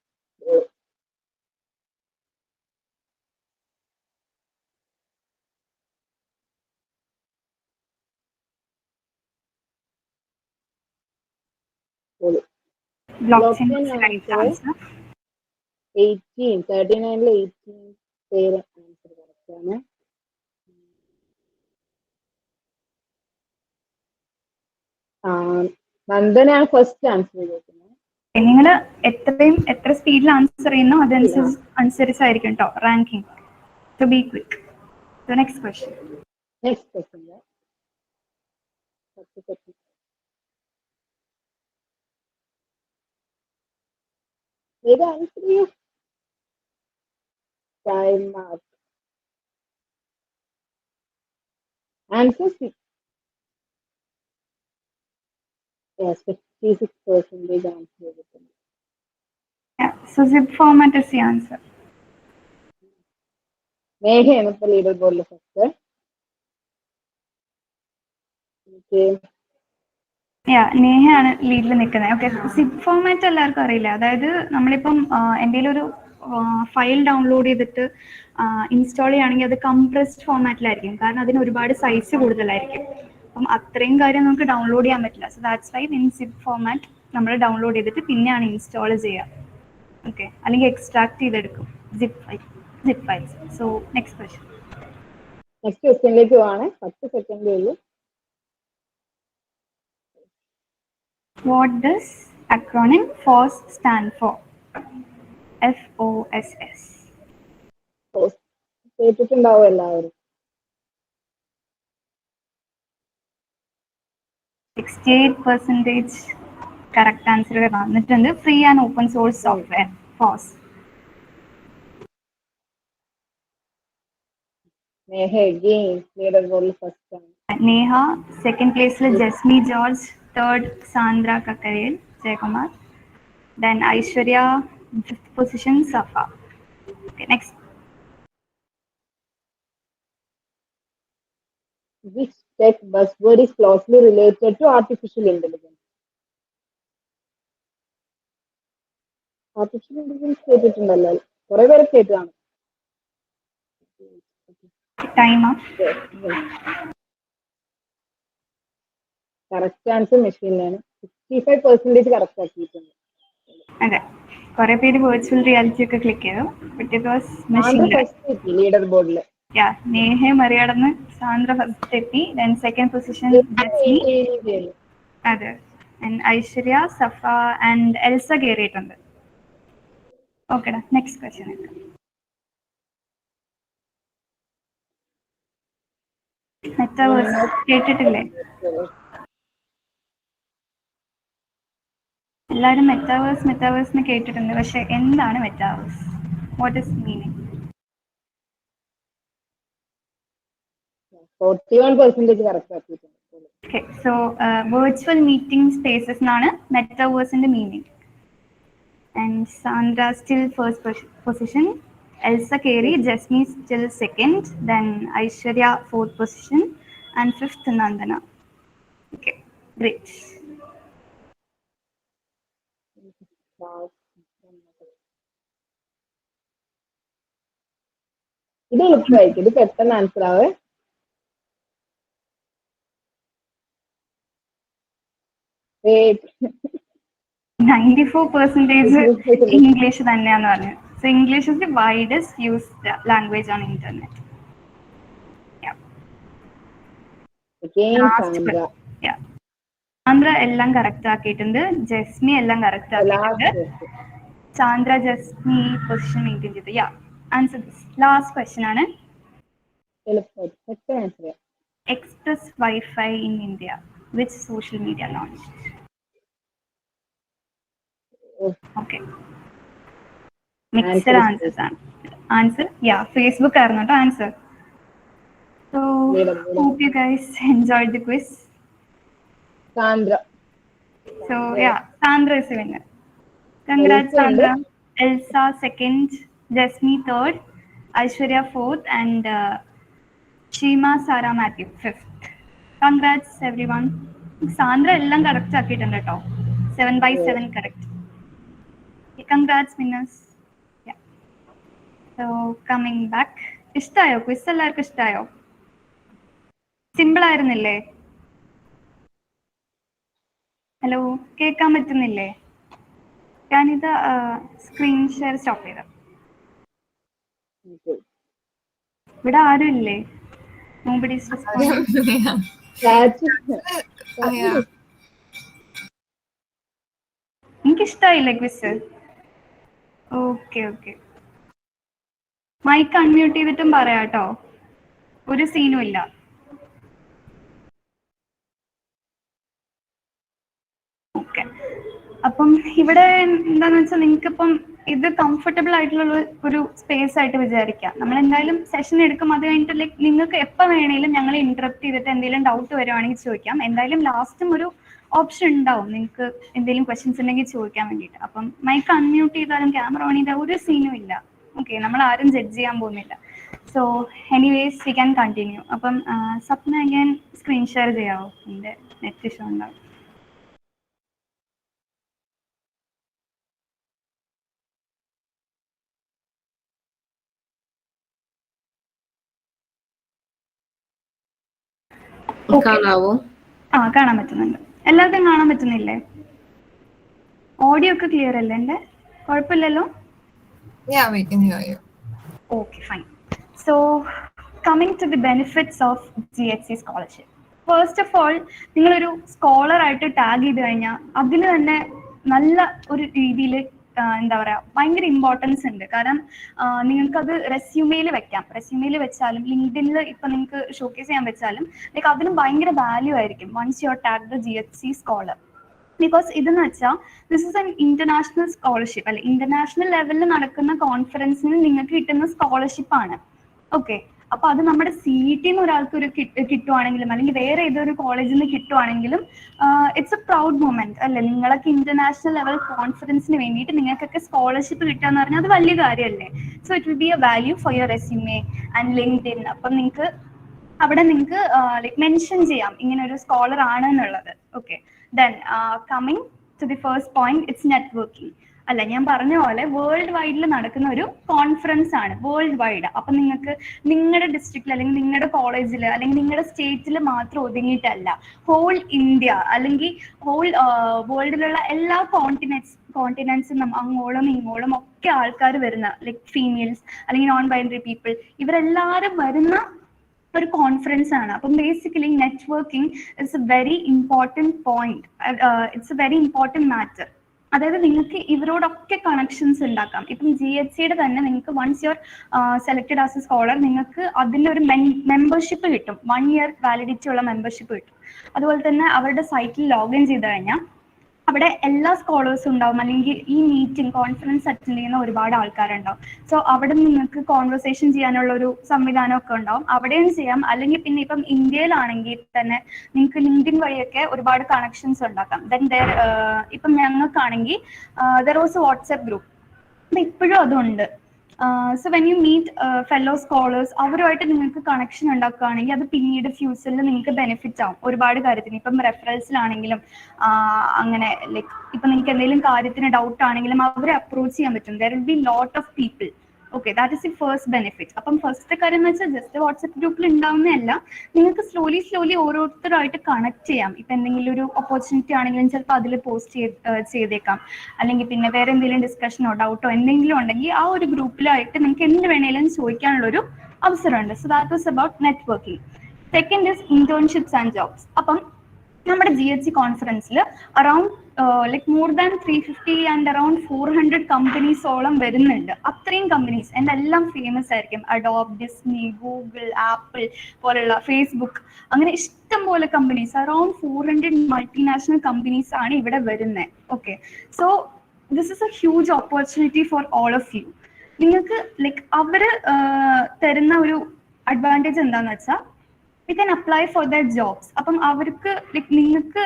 ബ്ലോക്ക് 18, 39 പേര് ആൻസർ കറക്റ്റാണ്. നന്ദനാണ് ഫസ്റ്റ് ആൻസർ ചെയ്തേക്കുന്നത്. നിങ്ങൾ എത്ര സ്പീഡിൽ ആൻസർ ചെയ്യുന്നോ അതനുസരിച്ചായിരിക്കും കേട്ടോ ranking. To be quick. Next question. Next question. ഏത് ആൻസർ ചെയ്യൂ? Time mark. Answer 6. Yes, 56% answer ചെയ്തിട്ടുണ്ട്. So zip format is the answer. മേഘയാണ് ഇപ്പൊ ലീഡർ ബോർഡിൽ ഫസ്റ്റ്. നേഹയാണ് ലീഡിൽ നിൽക്കുന്നത്. ഓക്കെ, സിപ്പ് ഫോമാറ്റ് എല്ലാവർക്കും അറിയില്ല. അതായത് നമ്മളിപ്പം എന്തെങ്കിലും ഒരു ഫയൽ ഡൗൺലോഡ് ചെയ്തിട്ട് ഇൻസ്റ്റാൾ ചെയ്യുകയാണെങ്കിൽ അത് കംപ്രസ്ഡ് ഫോമാറ്റിലായിരിക്കും. കാരണം അതിന് ഒരുപാട് സൈസ് കൂടുതലായിരിക്കും. അപ്പം അത്രയും കാര്യം നമുക്ക് ഡൗൺലോഡ് ചെയ്യാൻ പറ്റില്ല. So that's why in zip format നമ്മൾ ഡൗൺലോഡ് ചെയ്തിട്ട് പിന്നെയാണ് ഇൻസ്റ്റാൾ ചെയ്യുക. ഓക്കെ, അല്ലെങ്കിൽ എക്സ്ട്രാക്ട് ചെയ്തെടുക്കും zip files. So next question. Next ക്വസ്റ്റ്യനിലേക്ക് പോവാണ്. 10 സെക്കൻഡേ ഉള്ളൂ. What does acronym FOSS stand for? FOSS. കേട്ടിട്ടുണ്ടാവും എല്ലാവരും. 68% കറക്റ്റ് ആൻസർ വന്നിട്ടുണ്ട്. Free and open source software FOSS. Neha again leader ബോർഡിൽ ഫസ്റ്റ് ആണ്. നേഹ സെക്കൻഡ് പ്ലേസിൽ, Jasmi George third, Sandra Kakkarayil Jayakumar, then Aishwarya fifth position, Safa. Next. Which tech buzzword is closely related to artificial intelligence? Artificial intelligence കേട്ടിട്ടുണ്ടല്ലോ, കുറെ പേരെ കേട്ടതാണ്. Time. Correct answer machine learning. 65% correct ആക്കിയിട്ടുണ്ട്. അതെ, കുറെ പേര് വെർച്വൽ റിയാലിറ്റി ഒക്കെ ക്ലിക്ക് ചെയ്തു. But it was machine first leader ബോർഡിൽ. നേഹയെ മറികടന്ന് സാന്ദ്ര ഫസ്റ്റ് എത്തി. Then second position Jesme. അതെ, ഐശ്വര്യ, സഫ ആൻഡ് എൽസ കയറിയിട്ടുണ്ട്. ഓക്കെടാ, നെക്സ്റ്റ് ക്വസ്റ്റ്യൻ. മെറ്റാവേഴ്സ് കേട്ടിട്ടില്ലേ? എല്ലാവരും മെറ്റാവേഴ്സ് കേട്ടിട്ടുണ്ട്. പക്ഷെ എന്താണ് metaverse? What is meaning? 41% correct ആക്കിയിട്ടുണ്ട്. Okay, so virtual meeting spaces എന്നാണ് മെറ്റാവേഴ്സിന്റെ meaning. And Sandra still first position, Elsa Carey, Jasmine still second, then Aishwarya fourth position, and fifth Nandana. Okay, great. ഇത് എളുപ്പമായിരിക്കും, ഇത് പെട്ടെന്ന് answer ആവേ. Wait. 94% English തന്നെയാന്ന് പറഞ്ഞു. So English is the widest used language on internet. Sandra എല്ലാം correct ആക്കിയിട്ടുണ്ട്. ജസ്മി എല്ലാം correct ആക്കിയിട്ടുണ്ട്. സാന്ദ്ര ജസ്മി പൊസിഷൻ മെയിൻറ്റെയിൻ ചെയ്തു. ആൻസർ ലാസ്റ്റ് ക്വസ്റ്റ്യൻ ആണ്. Express wifi in India which social media launch? Okay, mixed answers ആണ്. ആൻസർ ഫേസ്ബുക്ക് ആയിരുന്നു കേട്ടോ answer. So hope you guys enjoyed the quiz. Sandra. So Sandra is the winner. Congrats, Sandra. Elsa second, Jasmi third, Aishwarya fourth, and Shima Sarah Matthew fifth. Congrats everyone. Sandra എല്ലാം correct ആക്കിയിട്ടുണ്ട് കേട്ടോ. 7/7 correct. Congrats winners. So coming back, ഇഷ്ടായോ quiz? എല്ലാവർക്കും ഇഷ്ടായോ? Simple ആയിരുന്നില്ലേ? Hello, കേൾക്കാൻ പറ്റുന്നില്ലേ? ഞാനിത് സ്ക്രീൻ ഷെയർ സ്റ്റോപ്പ് ചെയ്ത. ഇവിടെ ആരും ഇല്ലേ? Nobody's responding. ഇഷ്ടമായില്ലേ quiz? Okay okay, mike unmute ചെയ്തിട്ടും പറയാട്ടോ, ഒരു സീനും ഇല്ല. ഓക്കെ, അപ്പം ഇവിടെ എന്താന്ന് വെച്ചാൽ നിങ്ങൾക്കിപ്പം ഇത് കംഫർട്ടബിൾ ആയിട്ടുള്ള ഒരു സ്പേസ് ആയിട്ട് വിചാരിക്കാം. നമ്മൾ എന്തായാലും സെഷൻ എടുക്കും, അത് കഴിഞ്ഞിട്ട് ലൈക്ക് നിങ്ങൾക്ക് എപ്പോൾ വേണേലും ഞങ്ങൾ ഇന്ററപ്റ്റ് ചെയ്തിട്ട് എന്തെങ്കിലും ഡൗട്ട് വരുവാണെങ്കിൽ ചോദിക്കാം. എന്തായാലും ലാസ്റ്റും ഒരു ഓപ്ഷൻ ഉണ്ടാവും നിങ്ങൾക്ക് എന്തെങ്കിലും ക്വസ്റ്റ്യൻസ് ഉണ്ടെങ്കിൽ ചോദിക്കാൻ വേണ്ടിയിട്ട്. അപ്പം മൈക്ക് അൺമ്യൂട്ട് ചെയ്താലും ക്യാമറ ഓൺ ചെയ്താൽ ഒരു സീനും ഇല്ല. ഓക്കെ, നമ്മൾ ആരും ജഡ്ജ് ചെയ്യാൻ പോകുന്നില്ല. So anyways V can continue. അപ്പം സപ്ന ഞാൻ സ്ക്രീൻ ഷെയർ ചെയ്യാമോ? എൻ്റെ നെറ്റ് ഇഷ്യൂ ഉണ്ടാവും. കാണാവോ? കാണാൻ പറ്റുന്നുണ്ട്. എല്ലാവർക്കും കാണാൻ പറ്റുന്നില്ലേ? ഓഡിയോ ഒക്കെ ക്ലിയർ അല്ലേ? എൻ്റെ കുഴപ്പമില്ലല്ലോ? Yeah, we can hear you. Okay, fine. So, coming to the benefits of GHC scholarship. First of all, നിങ്ങളൊരു സ്കോളർ ആയിട്ട് ടാഗ് ചെയ്ത് കഴിഞ്ഞാൽ അതിന് തന്നെ നല്ല ഒരു രീതിയിൽ എന്താ പറയുക, ഭയങ്കര ഇമ്പോർട്ടൻസ് ഉണ്ട്. കാരണം നിങ്ങൾക്കത് റെസ്യൂമെയിൽ വെക്കാം. റെസ്യൂമെയിൽ വെച്ചാലും ലിങ്ക്ഡിനിൽ ഇപ്പം നിങ്ങൾക്ക് ഷോക്കേസ് ചെയ്യാൻ വെച്ചാലും ലൈക്ക് അതിന് ഭയങ്കര വാല്യൂ ആയിരിക്കും once you are tag the GHC scholar. Because ഇതെന്ന് വെച്ചാൽ this is an international scholarship, അല്ലെ ഇന്റർനാഷണൽ ലെവലിൽ നടക്കുന്ന കോൺഫറൻസിന് നിങ്ങൾക്ക് കിട്ടുന്ന സ്കോളർഷിപ്പാണ്. ഓക്കെ, അപ്പൊ അത് നമ്മുടെ CET ഒരാൾക്ക് ഒരു കിട്ടുവാണെങ്കിലും അല്ലെങ്കിൽ വേറെ ഏതൊരു കോളേജിൽ നിന്ന് കിട്ടുവാണെങ്കിലും ഇറ്റ്സ് എ പ്രൗഡ് മൊമെന്റ് അല്ലെ? നിങ്ങളൊക്കെ ഇന്റർനാഷണൽ ലെവൽ കോൺഫറൻസിന് വേണ്ടിയിട്ട് നിങ്ങൾക്കൊക്കെ സ്കോളർഷിപ്പ് കിട്ടുക എന്ന് പറഞ്ഞാൽ അത് വലിയ കാര്യമല്ലേ? So it will be A value for your resume and LinkedIn. അപ്പം നിങ്ങൾക്ക് അവിടെ നിങ്ങൾക്ക് ലൈക്ക് മെൻഷൻ ചെയ്യാം ഇങ്ങനെ ഒരു സ്കോളർ ആണ് എന്നുള്ളത്. Okay, then coming to the first point, it's networking. അല്ല, ഞാൻ പറഞ്ഞ പോലെ വേൾഡ് വൈഡിൽ നടക്കുന്ന ഒരു കോൺഫറൻസ് ആണ്, വേൾഡ് വൈഡ്. അപ്പൊ നിങ്ങൾക്ക് നിങ്ങളുടെ ഡിസ്ട്രിക്റ്റിൽ അല്ലെങ്കിൽ നിങ്ങളുടെ കോളേജിൽ അല്ലെങ്കിൽ നിങ്ങളുടെ സ്റ്റേറ്റിൽ മാത്രം ഒതുങ്ങിയിട്ടല്ല, ഹോൾ ഇന്ത്യ അല്ലെങ്കിൽ ഹോൾ വേൾഡിലുള്ള എല്ലാ കോണ്ടിനെന്റ്സും അങ്ങോളം ഇങ്ങോളം ഒക്കെ ആൾക്കാർ വരുന്ന, ലൈക്ക് ഫീമെയിൽസ് അല്ലെങ്കിൽ നോൺ ബൈനറി പീപ്പിൾ, ഇവരെല്ലാവരും വരുന്ന ഒരു കോൺഫറൻസ് ആണ്. അപ്പം basically networking it's a very important point, it's a very important matter. അതായത് നിങ്ങൾക്ക് ഇവരോടൊക്കെ കണക്ഷൻസ് ഉണ്ടാക്കാം. ഇപ്പം GHCയുടെ തന്നെ നിങ്ങൾക്ക് once your selected as a scholar നിങ്ങൾക്ക് അതിൻ്റെ ഒരു മെമ്പർഷിപ്പ് കിട്ടും, 1 year വാലിഡിറ്റി ഉള്ള മെമ്പർഷിപ്പ് കിട്ടും. അതുപോലെ തന്നെ അവരുടെ സൈറ്റിൽ ലോഗിൻ ചെയ്ത് കഴിഞ്ഞാൽ അവിടെ എല്ലാ സ്കോളേഴ്സും ഉണ്ടാവും, അല്ലെങ്കിൽ ഈ മീറ്റിംഗ് കോൺഫറൻസ് അറ്റൻഡ് ചെയ്യുന്ന ഒരുപാട് ആൾക്കാരുണ്ടാവും. സോ അവിടെ നിങ്ങൾക്ക് കോൺവെർസേഷൻ ചെയ്യാനുള്ള ഒരു സംവിധാനമൊക്കെ ഉണ്ടാവും, അവിടെയും ചെയ്യാം. അല്ലെങ്കിൽ പിന്നെ ഇപ്പം ഇന്ത്യയിലാണെങ്കിൽ തന്നെ നിങ്ങൾക്ക് ലിങ്ക്ഡിൻ വഴിയൊക്കെ ഒരുപാട് കണക്ഷൻസ് ഉണ്ടാക്കാം. ദെൻ ഇപ്പം ഞങ്ങൾക്കാണെങ്കിൽ there was a WhatsApp group, ഇപ്പോഴും അതുണ്ട്. So when you meet fellow scholars, അവരുമായിട്ട് നിങ്ങൾക്ക് കണക്ഷൻ ഉണ്ടാക്കുകയാണെങ്കിൽ അത് പിന്നീട് ഫ്യൂച്ചറിൽ നിങ്ങൾക്ക് ബെനിഫിറ്റ് ആവും ഒരുപാട് കാര്യത്തിന്. ഇപ്പം റെഫറൻസിലാണെങ്കിലും അങ്ങനെ ലൈക്ക് ഇപ്പം നിങ്ങൾക്ക് എന്തെങ്കിലും കാര്യത്തിന് ഡൗട്ട് ആണെങ്കിലും അവരെ അപ്രോച്ച് ചെയ്യാൻ പറ്റും. There will be lot of people. Okay, that is the first benefit. അപ്പം ഫസ്റ്റ് കാര്യം എന്ന് വെച്ചാൽ ജസ്റ്റ് വാട്സ്ആപ്പ് ഗ്രൂപ്പിൽ ഉണ്ടാവുന്നതല്ല, നിങ്ങൾക്ക് സ്ലോലി ഓരോരുത്തരായിട്ട് കണക്ട് ചെയ്യാം. ഇപ്പം എന്തെങ്കിലും ഒരു ഓപ്പർച്യൂണിറ്റി ആണെങ്കിലും ചിലപ്പോൾ അതിൽ പോസ്റ്റ് ചെയ്തേക്കാം. അല്ലെങ്കിൽ പിന്നെ വേറെ എന്തെങ്കിലും ഡിസ്കഷനോ ഡൗട്ടോ എന്തെങ്കിലും ഉണ്ടെങ്കിൽ ആ ഒരു ഗ്രൂപ്പിലായിട്ട് നിങ്ങൾക്ക് എന്ത് വേണേലും ചോദിക്കാനുള്ളൊരു അവസരമുണ്ട്. So that was about networking. Second is internships and jobs. അപ്പം നമ്മുടെ GHC കോൺഫറൻസിൽ around like more than 350 and around 400 കമ്പനീസോളം വരുന്നുണ്ട്. അത്രയും കമ്പനീസ് എൻ്റെ എല്ലാം ഫേമസ് ആയിരിക്കും. അഡോബ്, ഡിസ്നി, ഗൂഗിൾ, ആപ്പിൾ പോലുള്ള, ഫേസ്ബുക്ക്, അങ്ങനെ ഇഷ്ടം പോലെ കമ്പനീസ്, അറൌണ്ട് 400 മൾട്ടിനാഷണൽ കമ്പനീസ് ആണ് ഇവിടെ വരുന്നത്. Okay, so this is a huge opportunity for all of you. നിങ്ങൾക്ക് ലൈക്ക് അവര് തരുന്ന ഒരു അഡ്വാൻറ്റേജ് എന്താന്ന് വെച്ചാൽ you can apply for the jobs. അപ്പം അവർക്ക് ലൈക്ക് നിങ്ങൾക്ക്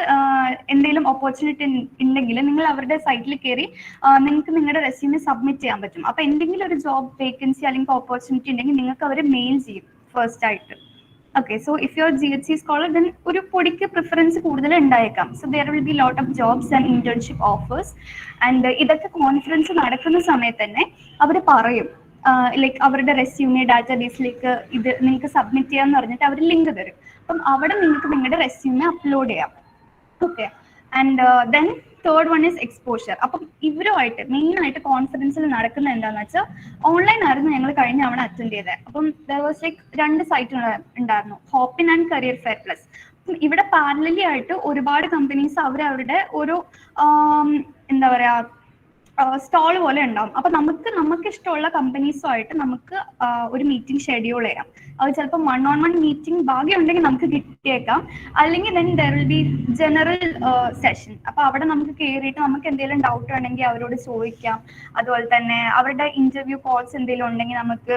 എന്തെങ്കിലും ഓപ്പർച്യൂണിറ്റി ഉണ്ടെങ്കിൽ നിങ്ങൾ അവരുടെ സൈറ്റിൽ കയറി നിങ്ങൾക്ക് നിങ്ങളുടെ റെസ്യൂമെ സബ്മിറ്റ് ചെയ്യാൻ പറ്റും. അപ്പം എന്തെങ്കിലും ഒരു ജോബ് വേക്കൻസി അല്ലെങ്കിൽ ഓപ്പർച്യൂണിറ്റി ഉണ്ടെങ്കിൽ നിങ്ങൾക്ക് അവർ മെയിൽ ചെയ്യും ഫസ്റ്റ് ആയിട്ട്. Okay, so if you R GHC scholar then ഒരു പൊടിക്ക് പ്രിഫറൻസ് കൂടുതൽ ഉണ്ടായേക്കാം. So there will be lot of jobs and internship offers. And ഇതൊക്കെ കോൺഫറൻസ് നടക്കുന്ന സമയത്ത് തന്നെ അവർ പറയും, ലൈക്ക് അവരുടെ റെസ്യൂമെ ഡാറ്റാബേസിലേക്ക് ഇത് നിങ്ങൾക്ക് സബ്മിറ്റ് ചെയ്യാന്ന് പറഞ്ഞിട്ട് അവർ ലിങ്ക് തരും. അപ്പം അവിടെ നിങ്ങൾക്ക് നിങ്ങളുടെ റെസ്യൂമെ അപ്ലോഡ് ചെയ്യാം. Okay, and then third one is exposure. അപ്പം ഇവരുമായിട്ട് മെയിനായിട്ട് കോൺഫറൻസിൽ നടക്കുന്നത് എന്താണെന്ന് വെച്ചാൽ ഓൺലൈൻ ആയിരുന്നു ഞങ്ങൾ കഴിഞ്ഞ തവണ അറ്റൻഡ് ചെയ്തത്. അപ്പം ദർ വാസ് ലൈക്ക് 2 സൈറ്റ് ഉണ്ടായിരുന്നു, ഹോപ്പിൻ ആൻഡ് കരിയർ ഫെയർ പ്ലസ്. ഇവിടെ പാരലലി ആയിട്ട് ഒരുപാട് കമ്പനീസ് അവരുടെ ഓരോ എന്താ പറയാ സ്റ്റോൾ പോലെ ഉണ്ടാവും. അപ്പൊ നമുക്ക് ഇഷ്ടമുള്ള കമ്പനീസുമായിട്ട് നമുക്ക് ഒരു മീറ്റിംഗ് ഷെഡ്യൂൾ ചെയ്യാം. അത് ചിലപ്പോൾ 1-on-1 മീറ്റിംഗ് ഭാഗ്യം ഉണ്ടെങ്കിൽ നമുക്ക് കിട്ടിയേക്കാം, അല്ലെങ്കിൽ then there will be general session. അപ്പൊ അവിടെ നമുക്ക് കയറിയിട്ട് നമുക്ക് എന്തെങ്കിലും ഡൗട്ട് ഉണ്ടെങ്കിൽ അവരോട് ചോദിക്കാം. അതുപോലെ തന്നെ അവരുടെ ഇന്റർവ്യൂ കോൾസ് എന്തെങ്കിലും ഉണ്ടെങ്കിൽ നമുക്ക്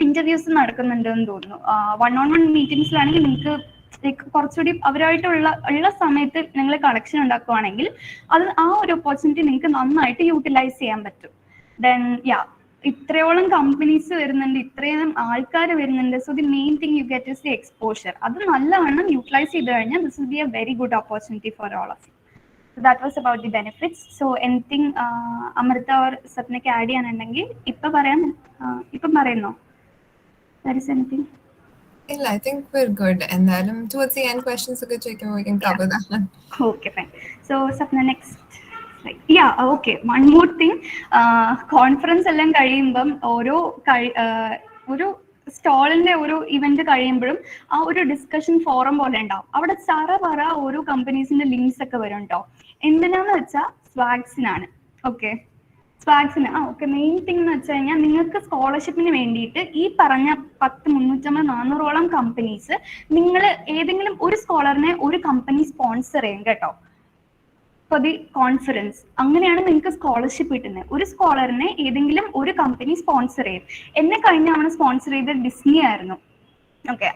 ഇന്റർവ്യൂസ് നടക്കുന്നുണ്ടെന്ന് തോന്നുന്നു. 1-on-1 മീറ്റിംഗ്സിലാണെങ്കിൽ നിങ്ങൾക്ക് കുറച്ചുകൂടി അവരായിട്ടുള്ള സമയത്ത് നിങ്ങൾ കണക്ഷൻ ഉണ്ടാക്കുവാണെങ്കിൽ അത് ആ ഒരു ഓപ്പർച്യൂണിറ്റി നിങ്ങൾക്ക് നന്നായിട്ട് യൂട്ടിലൈസ് ചെയ്യാൻ പറ്റും. ദെൻ ഇത്രയോളം കമ്പനീസ് വരുന്നുണ്ട്, ഇത്രയും ആൾക്കാർ വരുന്നുണ്ട്. So the main thing you get is the exposure. അത് നല്ലവണ്ണം യൂട്ടിലൈസ് ചെയ്ത് കഴിഞ്ഞാൽ this will be a very good opportunity for all of you. So that was about the benefits. So anything Amritha or Sapna add ചെയ്യാനുണ്ടെങ്കിൽ ഇപ്പം പറയുന്നോ? There is anything? I think we're good. And then towards the end, questions are good. We can cover that one. Okay, fine. So Sapna, next. Okay. One more thing. Conference എല്ലാം കഴിയുമ്പം ഒരു സ്റ്റോളിന്റെ ഒരു event കഴിയുമ്പോഴും ആ ഒരു discussion forum പോലെ ഉണ്ടാവും. അവിടെ പറ ഓരോ കമ്പനീസിന്റെ ലിങ്ക്സ് ഒക്കെ വരും കേട്ടോ. എന്തിനാന്ന് വെച്ചാൽ സ്വാഗ്സിനാണ്. സ്വാഗ്സിന് മെയിൻ തിങ് എന്ന് വെച്ച് കഴിഞ്ഞാൽ നിങ്ങൾക്ക് സ്കോളർഷിപ്പിന് വേണ്ടിയിട്ട് ഈ പറഞ്ഞ 350-400ഓളം കമ്പനീസ് നിങ്ങൾ ഏതെങ്കിലും ഒരു സ്കോളറിനെ ഒരു കമ്പനി സ്പോൺസർ ചെയ്യും കേട്ടോ. ഫോർ ദി കോൺഫറൻസ് അങ്ങനെയാണ് നിങ്ങൾക്ക് സ്കോളർഷിപ്പ് കിട്ടുന്നത്. ഒരു സ്കോളറിനെ ഏതെങ്കിലും ഒരു കമ്പനി സ്പോൺസർ ചെയ്യും. എന്നെ കഴിഞ്ഞ തവണ സ്പോൺസർ ചെയ്ത് ഡിസ്നി ആയിരുന്നു.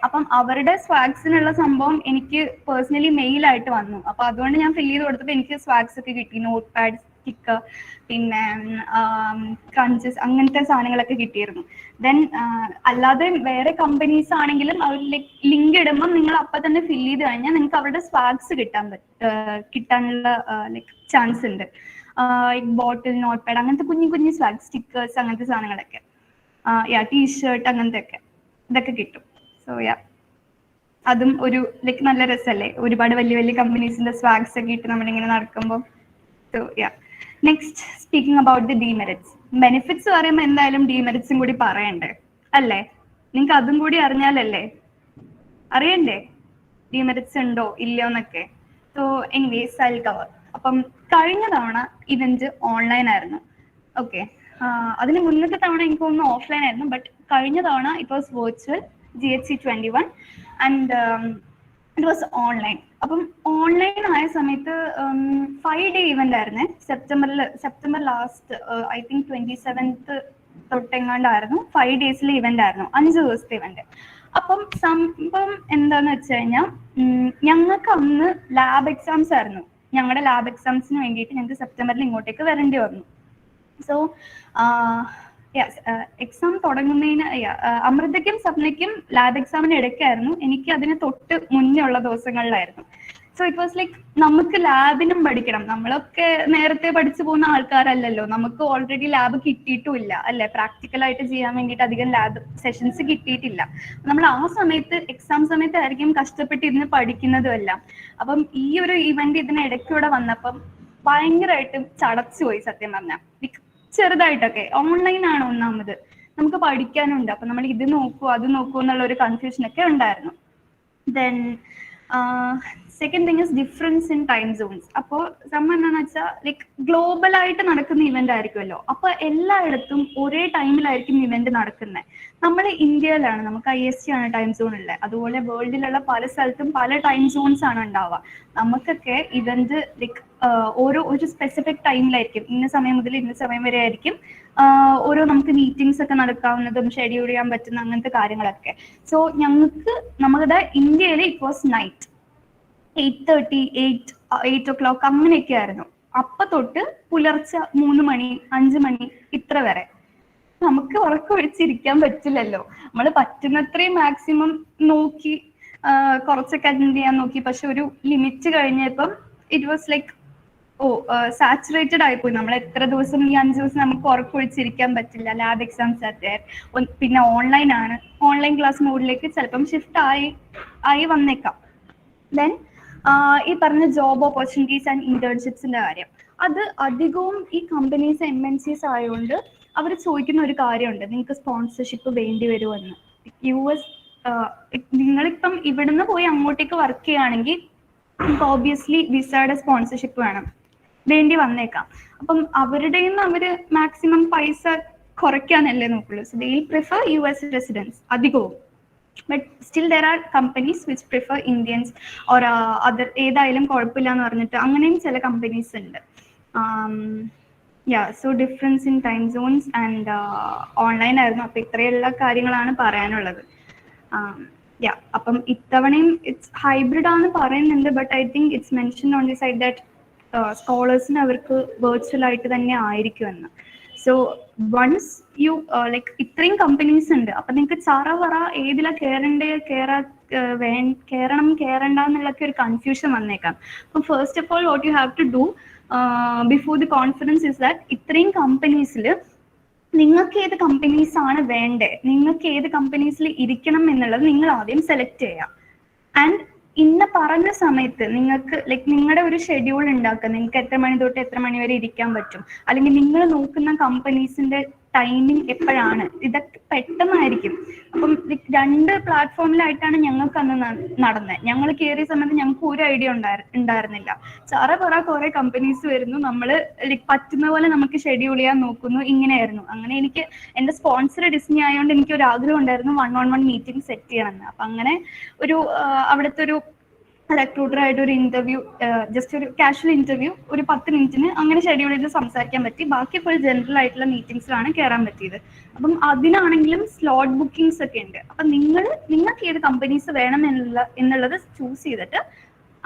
അപ്പം അവരുടെ സ്വാഗ്സിനുള്ള സംഭവം എനിക്ക് പേഴ്സണലി മെയിലായിട്ട് വന്നു. അപ്പൊ അതുകൊണ്ട് ഞാൻ ഫിൽ ചെയ്ത് കൊടുത്തപ്പോൾ എനിക്ക് സ്വാഗ്സ് ഒക്കെ കിട്ടി. നോട്ട് പാഡ്, സ്റ്റിക്കർ, പിന്നെ ക്രഞ്ചസ്, അങ്ങനത്തെ സാധനങ്ങളൊക്കെ കിട്ടിയിരുന്നു. ദെൻ അല്ലാതെ വേറെ കമ്പനീസ് ആണെങ്കിലും അവർ ലിങ്ക് ഇടുമ്പോൾ നിങ്ങൾ അപ്പം തന്നെ ഫിൽ ചെയ്ത് കഴിഞ്ഞാൽ നിങ്ങൾക്ക് അവരുടെ സ്വാഗ്സ് കിട്ടാനുള്ള ചാൻസ് ഉണ്ട്. ബോട്ടിൽ, നോട്ട് പാഡ്, അങ്ങനത്തെ കുഞ്ഞു സ്വാഗ്, സ്റ്റിക്കേഴ്സ്, അങ്ങനത്തെ സാധനങ്ങളൊക്കെ, ടീഷർട്ട്, അങ്ങനത്തെ ഒക്കെ ഇതൊക്കെ കിട്ടും. സോ അതും ഒരു നല്ല രസമല്ലേ, ഒരുപാട് വലിയ കമ്പനീസിന്റെ സ്വാഗ്സ് ഒക്കെ ഇട്ട് നമ്മളിങ്ങനെ നടക്കുമ്പോൾ. So next, speaking about the demerits. Benefits പറയുമ്പോൾ എന്തായാലും ഡീമെറിറ്റ്സും കൂടി പറയണ്ടേ അല്ലേ? നിങ്ങൾക്ക് അതും കൂടി അറിഞ്ഞാലല്ലേ അറിയണ്ടേ ഡീമെറിറ്റ്സ് ഉണ്ടോ ഇല്ലയോ എന്നൊക്കെ. So anyways I will cover. അപ്പം കഴിഞ്ഞ തവണ ഇവന്റ് ഓൺലൈൻ ആയിരുന്നു. അതിന് മുന്നത്തെ തവണ എനിക്ക് തോന്നുന്നു ഓഫ്ലൈൻ ആയിരുന്നു. ബട്ട് കഴിഞ്ഞ തവണ it was virtual GHC 21 and it was online. അപ്പം ഓൺലൈൻ ആയ സമയത്ത് 5 day ഇവന്റ് ആയിരുന്നേ. September last I think 27th തൊട്ടെങ്ങാണ്ടായിരുന്നു. 5 days event ആയിരുന്നു, 5 ദിവസത്തെ ഇവന്റ്. അപ്പം സംഭവം എന്താന്ന് വെച്ച് കഴിഞ്ഞാൽ ഞങ്ങൾക്ക് അന്ന് ലാബ് എക്സാംസ് ആയിരുന്നു. ഞങ്ങളുടെ ലാബ് എക്സാംസിന് വേണ്ടിയിട്ട് ഞങ്ങൾക്ക് സെപ്റ്റംബറിൽ ഇങ്ങോട്ടേക്ക് വരേണ്ടി വന്നു. സോ എക്സാം തുടങ്ങുന്നതിന് അമൃതയ്ക്കും സപ്നയ്ക്കും ലാബ് എക്സാമിന് ഇടയ്ക്കായിരുന്നു, എനിക്ക് അതിന് തൊട്ട് മുന്നേ ഉള്ള ദിവസങ്ങളിലായിരുന്നു. സോ ഇറ്റ് വാസ് നമുക്ക് ലാബിനും പഠിക്കണം. നമ്മളൊക്കെ നേരത്തെ പഠിച്ചു പോകുന്ന ആൾക്കാരല്ലല്ലോ, നമുക്ക് ഓൾറെഡി ലാബ് കിട്ടിയിട്ടുമില്ല അല്ലെ, പ്രാക്ടിക്കലായിട്ട് ചെയ്യാൻ വേണ്ടിയിട്ട് അധികം ലാബ് സെഷൻസ് കിട്ടിയിട്ടില്ല. നമ്മൾ ആ സമയത്ത് എക്സാം സമയത്തായിരിക്കും കഷ്ടപ്പെട്ടിരുന്ന് പഠിക്കുന്നതും എല്ലാം. അപ്പം ഈ ഒരു ഇവന്റ് ഇതിനിടയ്ക്കൂടെ വന്നപ്പം ഭയങ്കരമായിട്ട് ചടച്ചു പോയി സത്യം പറഞ്ഞാൽ. ചെറുതായിട്ടൊക്കെ ഓൺലൈൻ ആണ് ഒന്നാമത്, നമുക്ക് പഠിക്കാനുണ്ട്. അപ്പൊ നമ്മൾ ഇത് നോക്കൂ അത് നോക്കൂ എന്നുള്ള ഒരു കൺഫ്യൂഷൻ ഒക്കെ ഉണ്ടായിരുന്നു. Then second thing is difference in time zones. അപ്പോൾ സംഭവം എന്താണെന്ന് വെച്ചാൽ ഗ്ലോബൽ ആയിട്ട് നടക്കുന്ന ഇവന്റ് ആയിരിക്കുമല്ലോ, അപ്പൊ എല്ലായിടത്തും ഒരേ ടൈമിലായിരിക്കും ഇവന്റ് നടക്കുന്നത്. നമ്മൾ ഇന്ത്യയിലാണ്, നമുക്ക് IST ആണ് ടൈം സോൺ ഉള്ളത്. അതുപോലെ വേൾഡിലുള്ള പല സ്ഥലത്തും പല ടൈം സോൺസ് ആണ് ഉണ്ടാവുക. നമുക്കൊക്കെ ഇവന്റ് ഒരു സ്പെസിഫിക് ടൈമിലായിരിക്കും, ഇന്ന സമയം മുതൽ ഇന്ന സമയം വരെ ആയിരിക്കും ഓരോ നമുക്ക് മീറ്റിംഗ്സ് ഒക്കെ നടക്കാവുന്നതും ഷെഡ്യൂൾ ചെയ്യാൻ പറ്റുന്ന അങ്ങനത്തെ കാര്യങ്ങളൊക്കെ. സോ നമ്മുടെ ഇന്ത്യയിൽ ഇറ്റ് വാസ് നൈറ്റ് 8:30, 8 o'clock അങ്ങനെയൊക്കെ ആയിരുന്നു. അപ്പൊ തൊട്ട് പുലർച്ചെ 3 മണി 5 മണി ഇത്ര വരെ നമുക്ക് ഉറക്കമൊഴിച്ചിരിക്കാൻ പറ്റില്ലല്ലോ. നമ്മൾ പറ്റുന്നത്രയും മാക്സിമം നോക്കി കുറച്ചൊക്കെ അറ്റൻഡ് ചെയ്യാൻ നോക്കി. പക്ഷെ ഒരു ലിമിറ്റ് കഴിഞ്ഞപ്പം ഇറ്റ് വാസ് സാച്ചുറേറ്റഡ് ആയിപ്പോയി. നമ്മൾ എത്ര ദിവസം ഈ 5 ദിവസം നമുക്ക് ഉറക്കമൊഴിച്ചിരിക്കാൻ പറ്റില്ല. ലാബ് എക്സാംസ് പിന്നെ ഓൺലൈൻ ആണ്, ഓൺലൈൻ ക്ലാസ് മോഡിലേക്ക് ചിലപ്പം ഷിഫ്റ്റ് ആയി വന്നേക്കാം. ദെൻ ഈ പറഞ്ഞ ജോബ് ഓപ്പർച്യൂണിറ്റീസ് ആൻഡ് ഇന്റേൺഷിപ്സിന്റെ കാര്യം, അത് അധികവും ഈ കമ്പനീസ് MNCs ആയതുകൊണ്ട് അവർ ചോദിക്കുന്ന ഒരു കാര്യമുണ്ട്, നിങ്ങൾക്ക് സ്പോൺസർഷിപ്പ് വേണ്ടി വരുമെന്ന്. US നിങ്ങളിപ്പം ഇവിടുന്ന് പോയി അങ്ങോട്ടേക്ക് വർക്ക് ചെയ്യുകയാണെങ്കിൽ നിങ്ങൾക്ക് ഓബിയസ്ലി വിസയുടെ സ്പോൺസർഷിപ്പ് വേണ്ടി വന്നേക്കാം. അപ്പം അവരുടെ അവര് മാക്സിമം പൈസ കുറയ്ക്കാനല്ലേ നോക്കുള്ളൂ. So they prefer US residents അധികവും. But still there are companies which prefer Indians or other ഏതായാലും കുഴപ്പമില്ല എന്ന് പറഞ്ഞിട്ട് അങ്ങനെയും ചില കമ്പനീസ് ഉണ്ട്. So difference in time zones and online ആയിരുന്നു. അപ്പം ഇത്രയുള്ള കാര്യങ്ങളാണ് പറയാനുള്ളത്. അപ്പം ഇത്തവണയും ഇറ്റ്സ് ഹൈബ്രിഡ് ആണ് പറയുന്നുണ്ട്. But I think it's mention on the side that സ്കോളേഴ്സിന് അവർക്ക് വെർച്വൽ ആയിട്ട് തന്നെ ആയിരിക്കുമെന്ന്. സോ വൺസ് യു ലൈക്ക് ഇത്രയും കമ്പനീസ് ഉണ്ട്, അപ്പൊ നിങ്ങൾക്ക് ചറ പറ ഏതിലാ കയറണ്ടേ കയറണം കയറണ്ട എന്നുള്ളൊക്കെ ഒരു കൺഫ്യൂഷൻ വന്നേക്കാം. അപ്പം first of all what you have to do before the conference is that ഇത്രയും കമ്പനീസിൽ നിങ്ങൾക്ക് ഏത് കമ്പനീസ് ആണ് വേണ്ടേ, നിങ്ങൾക്ക് ഏത് കമ്പനീസിൽ ഇരിക്കണം എന്നുള്ളത് നിങ്ങൾ ആദ്യം സെലക്ട് ചെയ്യാം. ആൻഡ് ഇന്ന പറഞ്ഞ സമയത്ത് നിങ്ങൾക്ക് ലൈക്ക് നിങ്ങളുടെ ഒരു ഷെഡ്യൂൾ ഉണ്ടാക്കുക. നിങ്ങൾക്ക് എത്ര മണി തൊട്ട് എത്ര മണി വരെ ഇരിക്കാൻ പറ്റും, അല്ലെങ്കിൽ നിങ്ങൾ നോക്കുന്ന കമ്പനീസിന്റെ ടൈമിംഗ് എപ്പോഴാണ്, ഇതൊക്കെ പെട്ടെന്നായിരിക്കും. അപ്പം രണ്ട് പ്ലാറ്റ്ഫോമിലായിട്ടാണ് ഞങ്ങൾക്ക് അന്ന് നടന്നത്. ഞങ്ങൾ കയറിയ സമയത്ത് ഞങ്ങൾക്ക് ഒരു ഐഡിയ ഉണ്ടായിരുന്നില്ല. പറ കുറെ കമ്പനീസ് വരുന്നു, നമ്മൾ പറ്റുന്ന പോലെ നമുക്ക് ഷെഡ്യൂൾ ചെയ്യാൻ നോക്കുന്നു, ഇങ്ങനെയായിരുന്നു. അങ്ങനെ എനിക്ക് എന്റെ സ്പോൺസർ ഡിസ്നി ആയതുകൊണ്ട് എനിക്ക് ഒരു ആഗ്രഹം ഉണ്ടായിരുന്നു 1-on-1 മീറ്റിംഗ് സെറ്റ് ചെയ്യണമെന്ന്. അപ്പൊ അങ്ങനെ ഒരു അവിടുത്തെ ഒരു റിക്രൂട്ടറായിട്ട് ഒരു ഇന്റർവ്യൂ, ജസ്റ്റ് ഒരു കാഷ്വൽ ഇന്റർവ്യൂ ഒരു 10 മിനിറ്റിന് അങ്ങനെ ഷെഡ്യൂൾ ചെയ്ത് സംസാരിക്കാൻ പറ്റി. ബാക്കി ഫുൾ ജനറൽ ആയിട്ടുള്ള മീറ്റിംഗ്സിലാണ് കയറാൻ പറ്റിയത്. അപ്പം അതിനാണെങ്കിലും സ്ലോട്ട് ബുക്കിംഗ്സ് ഒക്കെ ഉണ്ട്. അപ്പൊ നിങ്ങൾക്ക് ഏത് കമ്പനീസ് വേണം എന്നുള്ളത് ചൂസ് ചെയ്തിട്ട്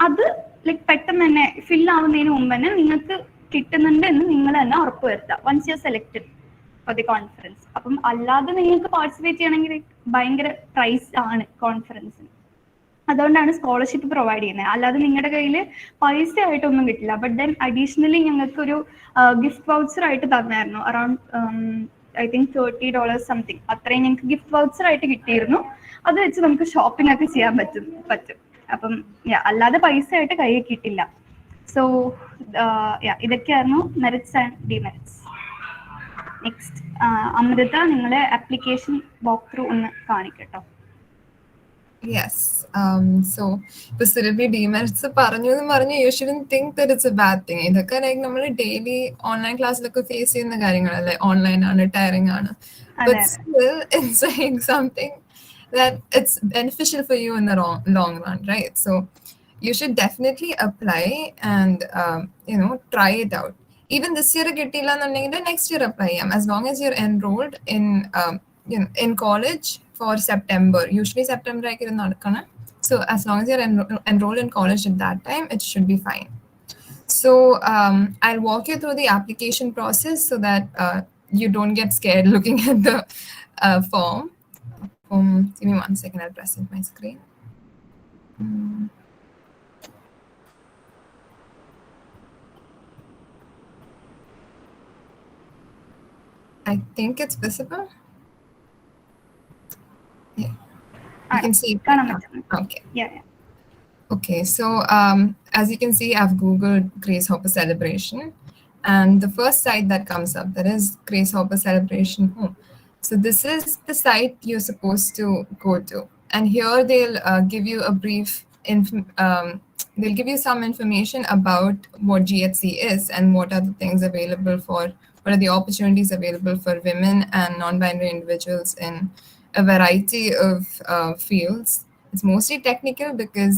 അത് ലൈക്ക് പെട്ടെന്ന് തന്നെ ഫിൽ ആവുന്നതിന് മുമ്പ് തന്നെ നിങ്ങൾക്ക് കിട്ടുന്നുണ്ട് എന്ന് നിങ്ങൾ തന്നെ ഉറപ്പ് വരുത്തുക once you selected for the conference. അപ്പം അല്ലാതെ നിങ്ങൾക്ക് പാർട്ടിസിപ്പേറ്റ് ചെയ്യണമെങ്കിൽ ഭയങ്കര പ്രൈസ് ആണ് കോൺഫറൻസിന്. അതുകൊണ്ടാണ് സ്കോളർഷിപ്പ് പ്രൊവൈഡ് ചെയ്യുന്നത്. അല്ലാതെ നിങ്ങളുടെ കയ്യിൽ പൈസ ആയിട്ടൊന്നും കിട്ടില്ല. ബട്ട് ദെൻ അഡീഷണലി ഞങ്ങൾക്ക് ഒരു ഗിഫ്റ്റ് വൗച്ചർ ആയിട്ട് തന്നായിരുന്നു. അറൌണ്ട് ഐ തിങ്ക് $30 സംതിങ് അത്രയും ഞങ്ങൾക്ക് ഗിഫ്റ്റ് വൗച്ചർ ആയിട്ട് കിട്ടിയിരുന്നു. അത് വെച്ച് നമുക്ക് ഷോപ്പിംഗ് ഒക്കെ ചെയ്യാൻ പറ്റും. അപ്പം അല്ലാതെ പൈസ ആയിട്ട് കയ്യിൽ കിട്ടില്ല. സോ ഇതൊക്കെയായിരുന്നു merits and demerits. Next Amrita, നിങ്ങളെ ആപ്ലിക്കേഷൻ വാക്ക് ത്രൂ ഒന്ന് കാണിക്കട്ടോ. Yes. So the Surabhi demerits പറഞ്ഞു, you shouldn't think that it's a bad thing. ഇതൊക്കെ ലൈക്ക് നമ്മൾ ഡെയിലി ഓൺലൈൻ ക്ലാസ്സിലൊക്കെ ഫേസ് ചെയ്യുന്ന കാര്യങ്ങളല്ലേ. ഓൺലൈൻ ആണ്, ടയറിംഗ് ആണ്. But still it's like something that it's beneficial for you in the long run, right? So you should definitely apply and try it out. Even this year കിട്ടിയില്ല എന്നുണ്ടെങ്കിൽ next year apply ചെയ്യാം, as long as you're enrolled in in college for September. Usually September ആയിരിക്കും നടക്കണം. So as long as you're enrolled in college at that time, it should be fine. So I'll walk you through the application process so that you don't get scared looking at the form. Give me 1 second, I'll present my screen. I think it's visible. Yeah, you can see it. Okay. Yeah. Okay, so as you can see, I've Googled Grace Hopper Celebration, and the first site that comes up, that is Grace Hopper Celebration Home. So this is the site you're supposed to go to, and here they'll give you a brief they'll give you some information about what GHC is and what are the things available for, what are the opportunities available for women and non-binary individuals in a variety of fields. It's mostly technical because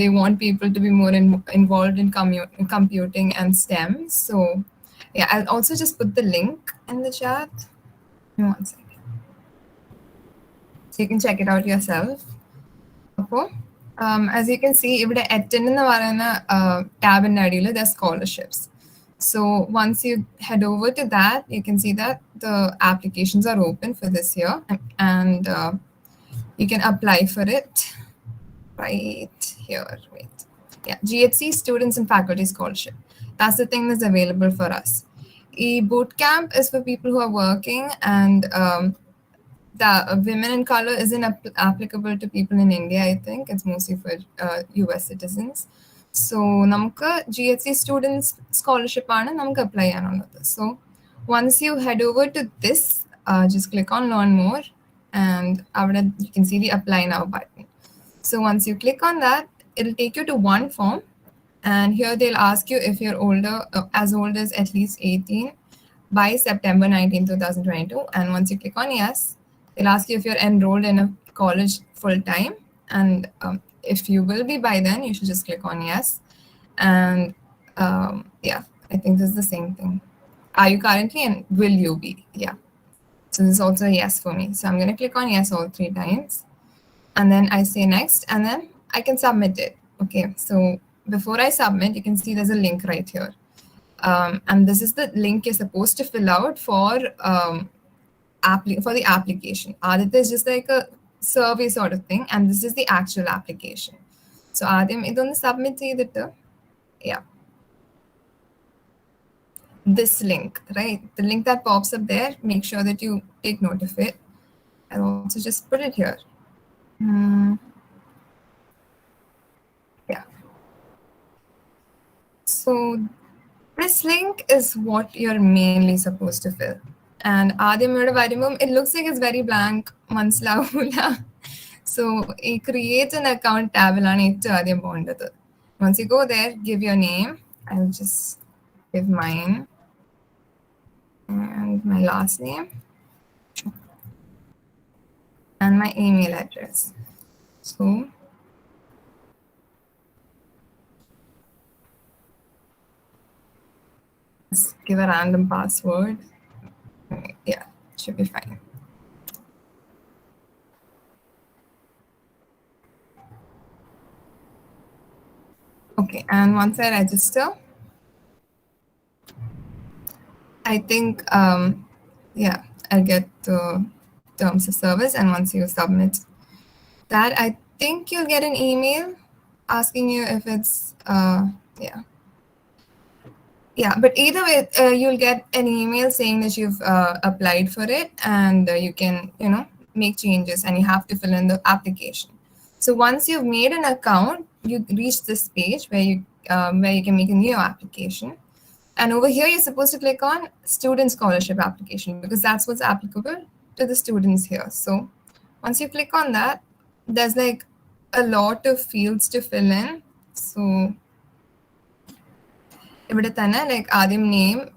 they want people to be more involved in computing and STEM. So yeah, I'll also just put the link in the chat. Give me 1 second. So you can check it out yourself. As you can see, ഇവിടെ attend എന്ന് പറയുന്ന ടാബിന്റെ അടിയിൽ there are scholarships. So once you head over to that, you can see that the applications are open for this year, and you can apply for it right here. Wait, yeah, GHC Students and Faculty Scholarship. That's the thing that's available for us. A boot camp is for people who are working, and the women in color isn't applicable to people in India. I think it's mostly for US citizens. So നമുക്ക് GHC Students Scholarship ആണ് നമുക്ക് apply ചെയ്യാനുള്ളത്. So once you head over to this, just click on Learn More, and you can see the Apply Now button. So once you click on that, it'll take you to one form, And here they'll ask you if you're older, as old as at least 18 by September 19, 2022. And once you click on yes, they'll ask you if you're enrolled in a college full time. And if you will be by then, you should just click on yes. And yeah, I think this is the same thing. Are you currently and will you be? Yeah. So this is also a yes for me. So I'm going to click on yes all 3 times. And then I say next, and then I can submit it. Okay, so before I submit, you can see there's a link right here. And this is the link you're supposed to fill out for the application. Aditya is just like a survey sort of thing, and this is the actual application. So Adim, idonnu submit cheyidittu, yeah. This link, right? The link that pops up there, make sure that you take note of it. I'll also just put it here. Yeah. So this link is what you're mainly supposed to fill. And it looks like it's very blank. So create an account tab. Once you go there, give your name. I'll just give mine and my last name and my email address. So just give a random password. Yeah, should be fine. Okay, and once I register, I think, yeah, I'll get the terms of service. And once you submit that, I think you'll get an email asking you if it's, yeah. Yeah, but either way, you'll get an email saying that you've applied for it, and you can, make changes, and you have to fill in the application. So once you've made an account, you reach this page where you can make a new application. And over here, you're supposed to click on student scholarship application, because that's what's applicable to the students here. So once you click on that, there's like a lot of fields to fill in. So like Adim name,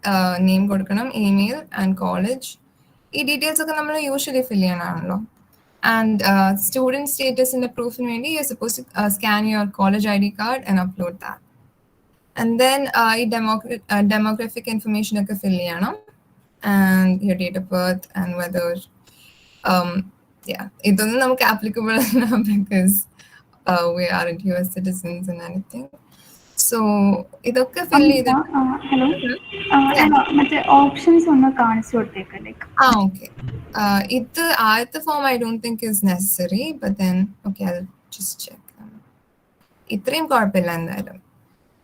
email, and college. These details are usually fill in. And student status in the proof, you're supposed to scan your college ID card and upload that. And then demographic information fill in, and your date of birth, and whether, yeah, it doesn't applicable because we aren't US citizens and anything. So idokke fill hello mate options onnu kaanichu kodthekku like okay the form I don't think is necessary, but then okay, I'll just check itrem korappilla endayalum.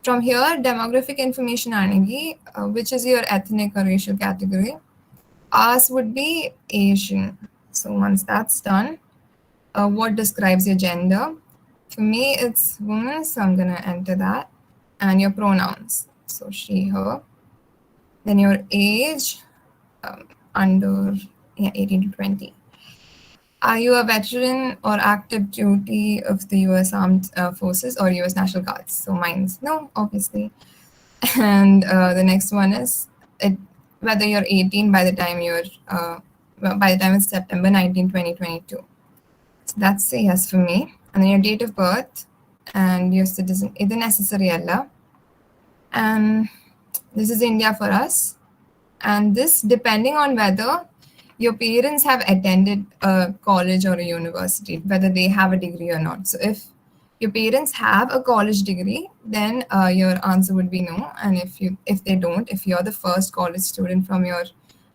From here, demographic information aanegi, which is your ethnic or racial category. Ours would be Asian. So once that's done, what describes your gender? For me, it's woman, so I'm gonna enter that. And your pronouns, so she, her. Then your age, under 18 to 20. Are you a veteran or active duty of the US Armed Forces or US National Guards? So mine's no, obviously. And the next one is whether you're 18 by the time it's September 19, 2022. So that's a yes for me. And then your date of birth and your citizen. It's necessary, Allah. And this is India for us. And this depending on whether your parents have attended a college or a university, whether they have a degree or not. So if your parents have a college degree, then your answer would be no. And if they don't, if you're the first college student from your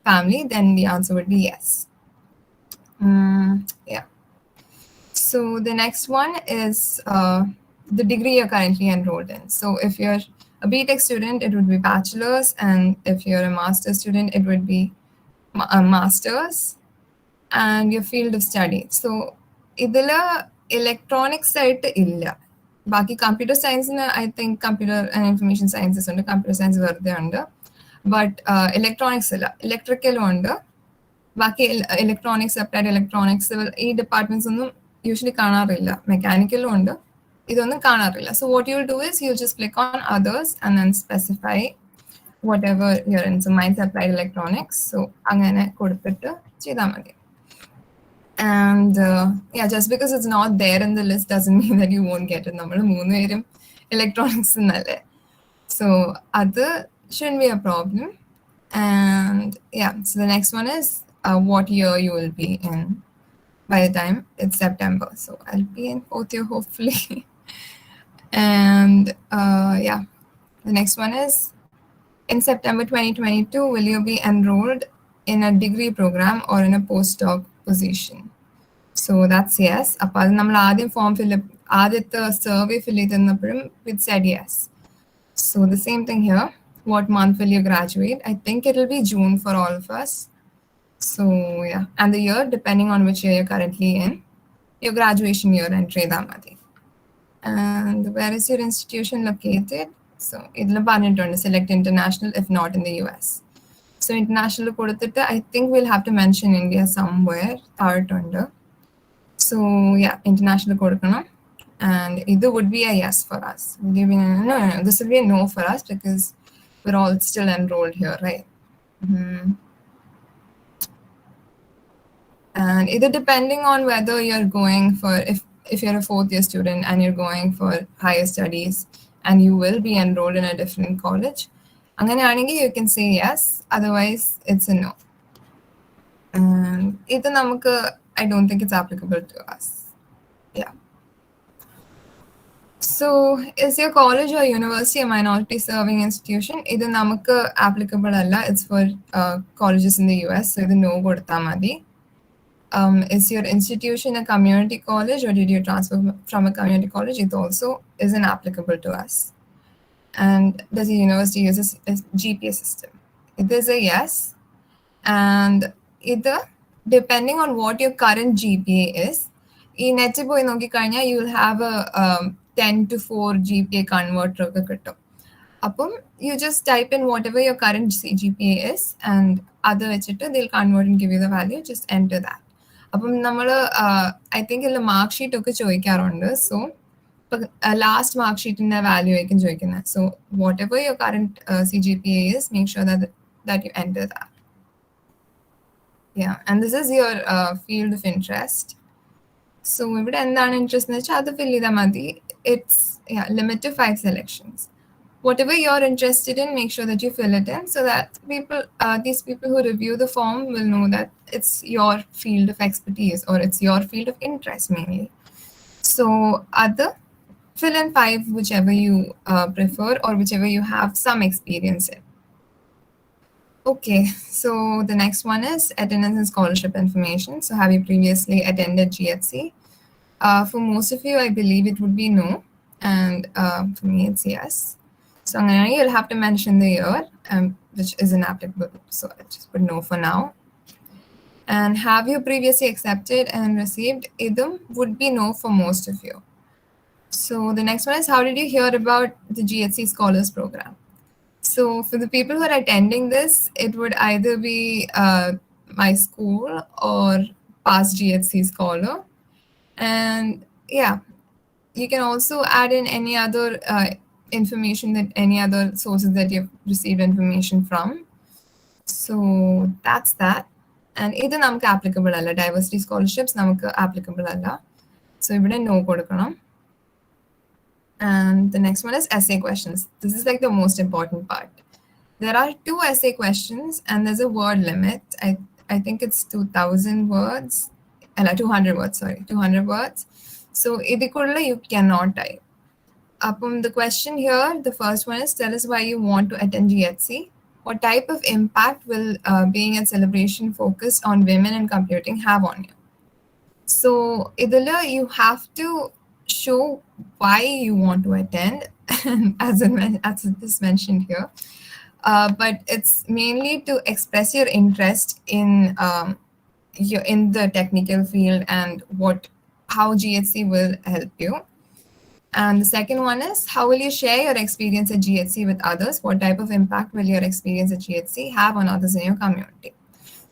family, then the answer would be yes. Yeah. So the next one is the degree you're currently enrolled in. So if you're a BTech student, it would be bachelor's, and if you're a master's student, it would be a master's, and your field of study. So idila electronics side illa. Baki computer science, I think computer and information sciences under computer science varde under, but electronics illa, electrical under. Baki electronics, applied electronics, civil departments usually കാണാറില്ല. Mechanical ഉണ്ട്, ഇതൊന്നും കാണാറില്ല. So what you'll do is you'll just click on others and then specify whatever you're in. So mine's applied electronics. So അങ്ങനെ കൊടുത്തിട്ട് ചെയ്താൽ മതി. And yeah, just because it's not there in the list doesn't mean that you won't get it. നമ്മൾ 3 പേരും electronics എന്നല്ലേ. So other shouldn't be a problem. And yeah, so the next one is what year you will be in by the time it's September. So I'll be in 4th year hopefully. And yeah, the next one is in September 2022, will you be enrolled in a degree program or in a postdoc position? So that's yes. അപ്പോൾ അത് നമ്മൾ ആദ്യം form ആദ്യത്തെ survey ഫിൽ ചെയ്തപ്പോഴും it said yes. So the same thing here. What month will you graduate? I think it'll be June for all of us. So yeah, and the year depending on which year you're currently in, your graduation year entry damadi. And where is your institution located? So idla പറഞ്ഞിട്ടുണ്ട് select international if not in the US. So international കൊടുത്തിട്ട് I think we'll have to mention India somewhere താഴെട്ടുണ്ട്. So yeah, international കൊടുക്കണം. And either would be a yes for us. No, this will be a no for us because we're all still enrolled here, right? And either depending on whether you're going for, if you're a 4th year student and you're going for higher studies and you will be enrolled in a different college, അങ്ങനെയാണെങ്കിൽ you can say yes, otherwise it's a no. And ഇത് നമുക്ക് I don't think it's applicable to us. Yeah. So is your college or university a minority serving institution? Either namakku applicable alla, it's for colleges in the US, so either no kodutha madi. Is your institution a community college or did you transfer from a community college? It also isn't applicable to us. And does the university use a GPA system? It is a yes. And either depending on what your current GPA is, in net പോയി നോക്കിക്കഴിഞ്ഞാൽ you will have a 10 to 4 GPA converter ഒക്കെ കിട്ടും. അപ്പം you just type in whatever your current GPA is and അത് വെച്ചിട്ട് they'll convert and give you the value, just enter that. അപ്പം നമ്മൾ I think ഇതിൽ മാർക്ക് ഷീറ്റ് ഒക്കെ ചോദിക്കാറുണ്ട്. സോ ലാസ്റ്റ് മാർക്ക് ഷീറ്റിന്റെ വാല്യൂ ആയിരിക്കും ചോദിക്കുന്നത്. So whatever your current CGPA is, make sure that you enter that. Yeah, and this is your field of interest. So ഇവിടെ എന്താണ് ഇൻട്രസ്റ്റ് എന്ന് വെച്ചാൽ അത് ഫിൽ ചെയ്താൽ മതി. It's limit to 5 selections. Whatever you're interested in, make sure that you fill it in so that these people who review the form will know that it's your field of expertise or it's your field of interest mainly. So other, fill in 5 whichever you prefer or whichever you have some experience in. Okay, so the next one is attendance and scholarship information. So have you previously attended GHC? For most of you, I believe it would be no. And for me, it's yes. So you'll have to mention the year, which isn't applicable. So I just put no for now. And have you previously accepted and received? Idam would be no for most of you. So the next one is, how did you hear about the GHC Scholars Program? So for the people who are attending this, it would either be my school or past GHC scholar. And yeah, you can also add in any other information, that any other sources that you've received information from. So that's that. And either namukku applicable alla, diversity scholarships namukku applicable alla. So ivide no kodukanam. And the next one is essay questions. This is like the most important part. There are 2 essay questions and there's a word limit. I think it's 2,000 words. 200 words, sorry. 200 words. So idikulla you cannot type. The question here, the first one is, tell us why you want to attend GHC. What type of impact will being a celebration focused on women in computing have on you? So idilla you have to show why you want to attend, as it is mentioned here. But it's mainly to express your interest in the technical field and how GHC will help you. And the second one is, how will you share your experience at GHC with others? What type of impact will your experience at GHC have on others in your community?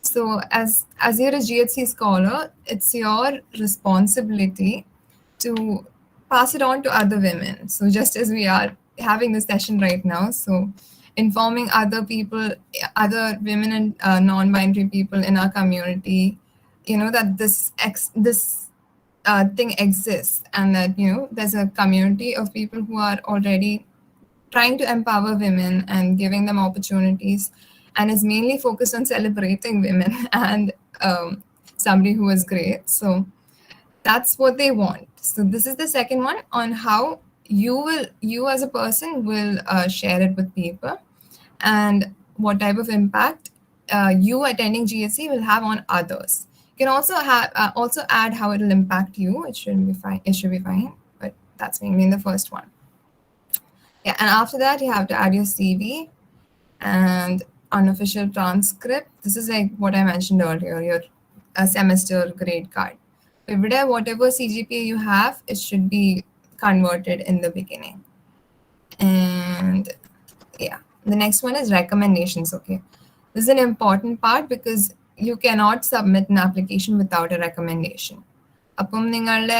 So as you're a GHC scholar, it's your responsibility to pass it on to other women. So just as we are having this session right now, so informing other people, other women and non-binary people in our community, that this thing exists, and that there's a community of people who are already trying to empower women and giving them opportunities, and is mainly focused on celebrating women and somebody who is great. So that's what they want. So this is the second one on how you as a person will share it with people, and what type of impact you attending GHC will have on others. You can also also add how it will impact you. It should be fine, but that's mainly in the first one. Yeah, and after that you have to add your CV and unofficial transcript. This is like what I mentioned earlier, your semester grade card. Whatever CGPA you have, it should be converted in the beginning. And yeah, the next one is recommendations. Okay, this is an important part because you cannot submit an application without a recommendation. അപ്പം നിങ്ങളുടെ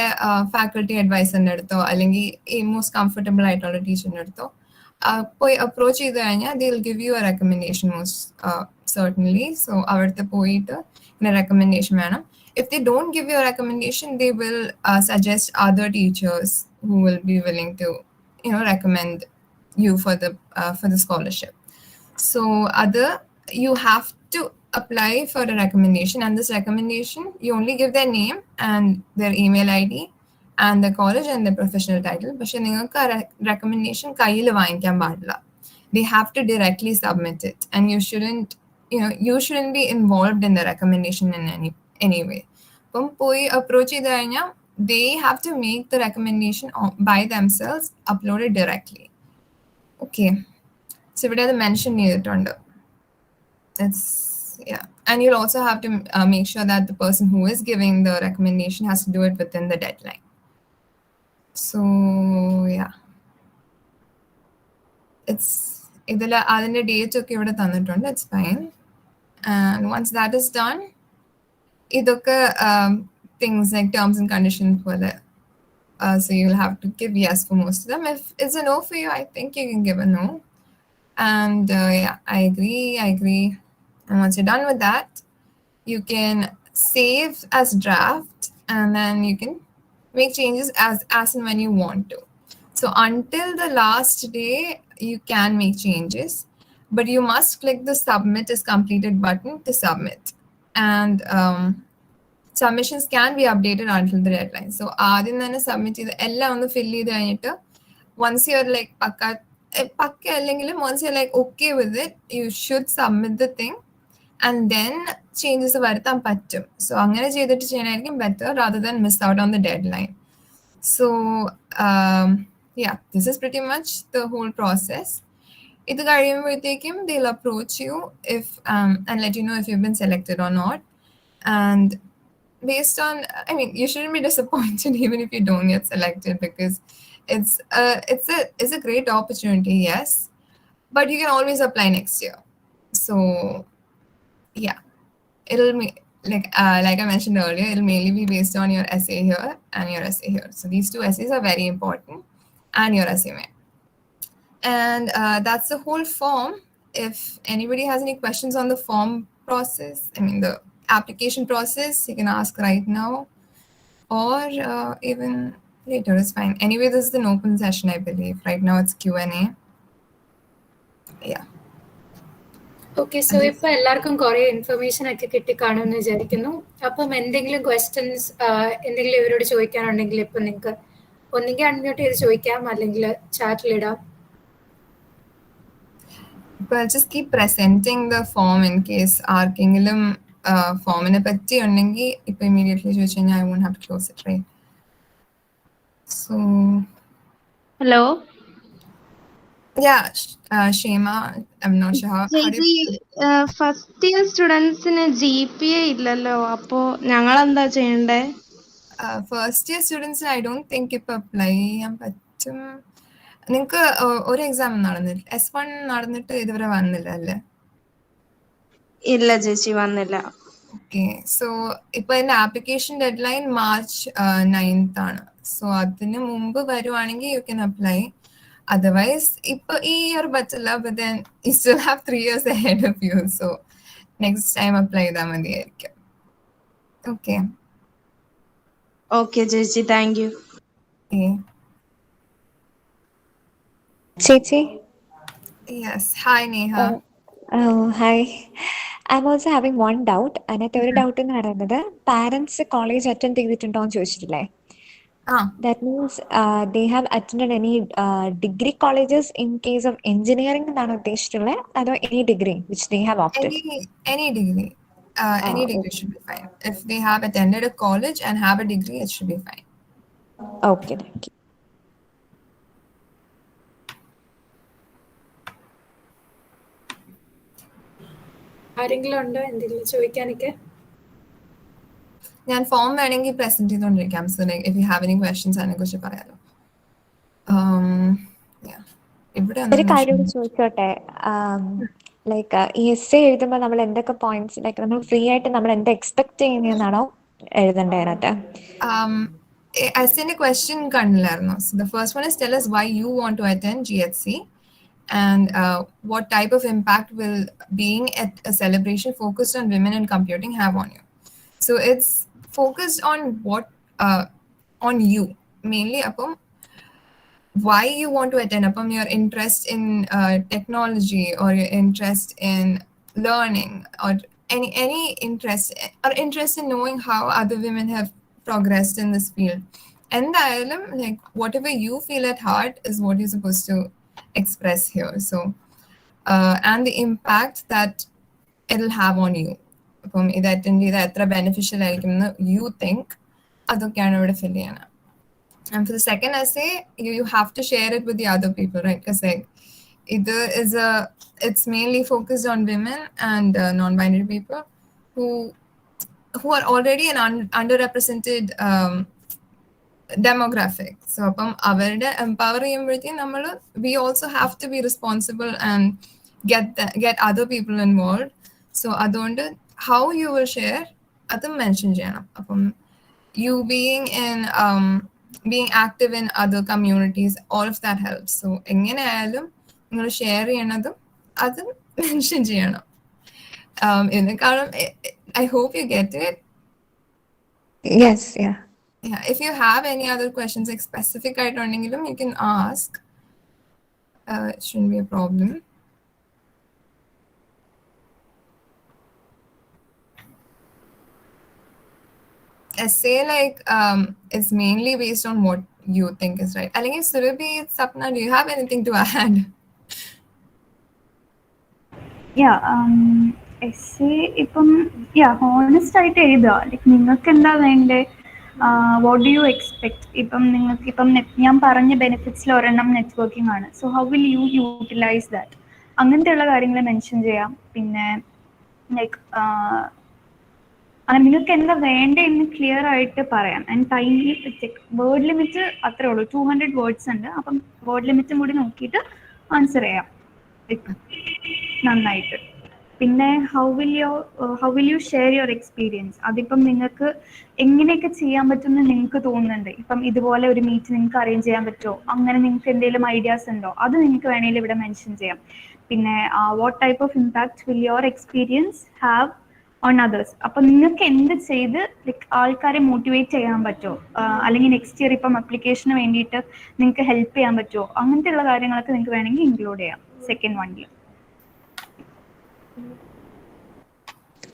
faculty അഡ്വൈസറിൻ്റെ അടുത്തോ അല്ലെങ്കിൽ ഈ most comfortable ആയിട്ടുള്ള ടീച്ചറിൻ്റെ അടുത്തോ പോയി approach ചെയ്ത് കഴിഞ്ഞാൽ they will give you A recommendation most certainly. So അവിടുത്തെ പോയിട്ട് ഇങ്ങനെ റെക്കമെൻഡേഷൻ വേണം. If they don't give you a recommendation, they will suggest other teachers who will be willing to, recommend you for the scholarship. So you have to apply for a recommendation, and this recommendation you only give their name and their email ID and the college and the professional title. പക്ഷെ നിങ്ങൾക്ക് ആ recommendation കയ്യിൽ വാങ്ങിക്കാൻ പാടില്ല. They have to directly submit it, and you shouldn't be involved in the recommendation in any way. അപ്പം പോയി approach ചെയ്ത് കഴിഞ്ഞാൽ they have to make the recommendation by themselves, upload it directly. Okay, so ഇവിടെ അത് mention ചെയ്തിട്ടുണ്ട്. And you'll also have to make sure that the person who is giving the recommendation has to do it within the deadline. So yeah, it's അതിന്റെ date ഒക്കെ ഇവിടെ തന്നിട്ടുണ്ട്. It's fine. And once that is done, ഇതൊക്കെ things like terms and conditions പോലെ. So you'll have to give yes for most of them. If it's a no for you, I think you can give a no. And yeah, I agree. And once you're done with that, you can save as draft, and then you can make changes as and when you want to. So until the last day, you can make changes, but you must click the submit is completed button to submit. And submissions can be updated until the deadline. So ആദ്യം തന്നെ submit ചെയ്ത് എല്ലാം ഒന്ന് fill ചെയ്ത് കഴിഞ്ഞിട്ട് once you're like പക്ക അല്ലെങ്കിലും once you're like okay with it, you should submit the thing. And then changes വരുത്താൻ പറ്റും. So അങ്ങനെ ചെയ്തിട്ട് ചെയ്യാനായിരിക്കും better rather than miss out on the deadline. So yeah, this is pretty much the whole process. ഇത് കഴിയുമ്പോഴത്തേക്കും they'll approach you and let you know if you've been selected or not. And based on, you shouldn't be disappointed even if you don't get selected, because it's a great opportunity, yes, but you can always apply next year. So yeah, it'll like I mentioned earlier, it'll mainly be based on your essay here and your essay here. So these two essays are very important, and your resume. And that's the whole form. If anybody has any questions on the form process, the application process, you can ask right now, or even later, it's fine. Anyway, this is an open session, I believe. Right now it's Q&A. Yeah. Okay, so ഇപ്പൊ എല്ലാവർക്കും കുറെ information ഒക്കെ കിട്ടിക്കാണുമെന്ന് വിചാരിക്കുന്നു. അപ്പം എന്തെങ്കിലും questions എന്തെങ്കിലും ഇവരോട് ചോദിക്കാനുണ്ടെങ്കിൽ ഇപ്പൊ നിങ്ങൾക്ക് ഒന്നെങ്കിൽ അൺമ്യൂട്ട് ചെയ്ത് ചോദിക്കാം, അല്ലെങ്കിൽ ചാറ്റിലിടാം. I'll just keep presenting the form in case ആർക്കെങ്കിലും ഫോമിനെ പറ്റി ഉണ്ടെങ്കിൽ ഇപ്പൊ immediately ചോദിച്ചു കഴിഞ്ഞാൽ I won't have to close it, right? So hello. Yeah, Shema, I'm not sure how do you... first year സ്റ്റുഡൻസിന് GPA ഇല്ലല്ലോ, അപ്പോ ഞങ്ങൾ എന്താ ചെയ്യണ്ടേ? ഫസ്റ്റ് ഇയർ സ്റ്റുഡൻസിന് I don't think ഇപ്പൊ അപ്ലൈ ചെയ്യാൻ പറ്റും. നിങ്ങൾക്ക് ഒരു എക്സാം നടന്നില്ല, S1 നടന്നിട്ട് ഇതുവരെ വന്നില്ല അല്ലേ? ഇല്ല ചേച്ചി, വന്നില്ല. ഓക്കെ, സോ ഇപ്പൊ ഇതിന്റെ application dead line March 9th ആണ്. സോ അതിന് മുമ്പ് വരുവാണെങ്കിൽ U can apply. Otherwise, ipo ee year battilla, but then you still have 3 years ahead of you. So next time apply da madiyirikkum. Okay. Okay, ചേച്ചി, thank you. Okay. Chechi? Yes. Hi, Neha. Oh, hi. I'm also having one doubt. അതിനകത്ത് ഒരു doubt എന്ന് പറയുന്നത് parents college attend ചെയ്തിട്ടുണ്ടോ എന്ന് ചോദിച്ചിട്ടില്ലേ? That means they have attended any degree colleges in case of engineering എന്നാണ് ഉദ്ദേശിച്ചിട്ടുള്ളത്, അതോ any degree which they have opted? Any degree. Any degree should be fine. If they have attended a college and have a degree, it should be fine. Okay, thank you. ആരെങ്കിലും ഉണ്ടോ എന്തെങ്കിലും ചോദിക്കാനൊക്കെ? ഞാൻ form വേണമെങ്കിൽ present ചെയ്തുകൊണ്ടിരിക്കാം. So like if you have any questions അതിനെക്കുറിച്ച് പറയാലോ. ഒരു കാര്യം ചോദിച്ചോട്ടെ, ലൈക്ക് ഈ എസ്സേ എഴുതുമ്പോൾ നമ്മൾ എന്തൊക്കെ പോയിന്റ്സ്, ലൈക്ക് നമ്മൾ ഫ്രീ ആയിട്ട് നമ്മൾ എന്താ എക്സ്പെക്ട് ചെയ്യുന്നതെന്നാണോ എഴുതണ്ടേ അതിനകത്ത്? എസ്സേന്റെ ക്വസ്റ്റ്യൻ കണ്ടില്ലായിരുന്നു. So the first one is tell us why you want to attend GHC and what type of impact will being at a celebration focused on women in computing have on you. So it's focused on what on you mainly, appam why you want to attend, appam your interest in technology or your interest in learning or any interest or interest in knowing how other women have progressed in this field. And like whatever you feel at heart is what you're supposed to express here. So and the impact that it'll have on you. അപ്പം ഇത് attend ചെയ്താൽ എത്ര beneficial ആയിരിക്കും എന്ന് you think, അതൊക്കെയാണ് ഇവിടെ ഫിൽ ചെയ്യണം. And for the second essay, you have to share it with the other people, right? Because like it's mainly focused on women and non-binary people who are already an underrepresented demographic. So അപ്പം അവരുടെ empower ചെയ്യുമ്പോഴത്തേക്കും നമ്മൾ we also have to be responsible and get other people involved. So അതുകൊണ്ട് how you will share അതും mention ചെയ്യണം. അപ്പം you being active in other communities, all of that helps. So എങ്ങനെയായാലും നിങ്ങൾ ഷെയർ ചെയ്യണതും അതും മെൻഷൻ ചെയ്യണം. ഇതിനെക്കാളും I hope you get it. Yes, yeah. Yeah, if you have any other questions, like specific ആയിട്ടുണ്ടെങ്കിലും you can ask. It shouldn't be a problem. Essay like is mainly based on what you think is right. I think Surabhi, Sapna, do you have anything to add? Yeah, essay ഇപ്പം honest ആയിട്ട് എഴുതുക. Like നിങ്ങൾക്ക് എന്താ വേണ്ടേ, what do you expect. ഇപ്പം നിങ്ങൾക്ക് ഇപ്പം ഞാൻ പറഞ്ഞ ബെനിഫിറ്റ്സിൽ ഒരെണ്ണം നെറ്റ്വർക്കിംഗ് ആണ്. So how will you utilise that, അങ്ങനത്തെയുള്ള കാര്യങ്ങൾ മെൻഷൻ ചെയ്യാം. പിന്നെ ലൈക്ക് അങ്ങനെ നിങ്ങൾക്ക് എന്താ വേണ്ടേ എന്ന് ക്ലിയർ ആയിട്ട് പറയാം. ആൻഡ് ടൈം വേർഡ് ലിമിറ്റ് അത്രേ ഉള്ളൂ, 200 words ഉണ്ട്. അപ്പം വേർഡ് ലിമിറ്റും കൂടി നോക്കിയിട്ട് ആൻസർ ചെയ്യാം നന്നായിട്ട്. പിന്നെ how will you share your experience. അതിപ്പം നിങ്ങൾക്ക് എങ്ങനെയൊക്കെ ചെയ്യാൻ പറ്റുമെന്ന് നിങ്ങൾക്ക് തോന്നുന്നുണ്ട്. ഇപ്പം ഇതുപോലെ ഒരു മീറ്റ് നിങ്ങൾക്ക് അറേഞ്ച് ചെയ്യാൻ പറ്റുമോ, അങ്ങനെ നിങ്ങൾക്ക് എന്തെങ്കിലും ഐഡിയാസ് ഉണ്ടോ, അത് നിങ്ങൾക്ക് വേണമെങ്കിൽ ഇവിടെ മെൻഷൻ ചെയ്യാം. പിന്നെ what type of impact will your experience have on others. അപ്പം നിങ്ങൾക്ക് എന്ത് ചെയ്ത് ലൈക്ക് ആൾക്കാരെ മോട്ടിവേറ്റ് ചെയ്യാൻ പറ്റുമോ, അല്ലെങ്കിൽ നെക്സ്റ്റ് ഇയർ ഇപ്പം അപ്ലിക്കേഷന് വേണ്ടിയിട്ട് നിങ്ങൾക്ക് ഹെൽപ്പ് ചെയ്യാൻ പറ്റുമോ, അങ്ങനത്തെയുള്ള കാര്യങ്ങളൊക്കെ നിങ്ങൾക്ക് വേണമെങ്കിൽ ഇൻക്ലൂഡ് ചെയ്യാം സെക്കൻഡ് വണ്ണിൽ.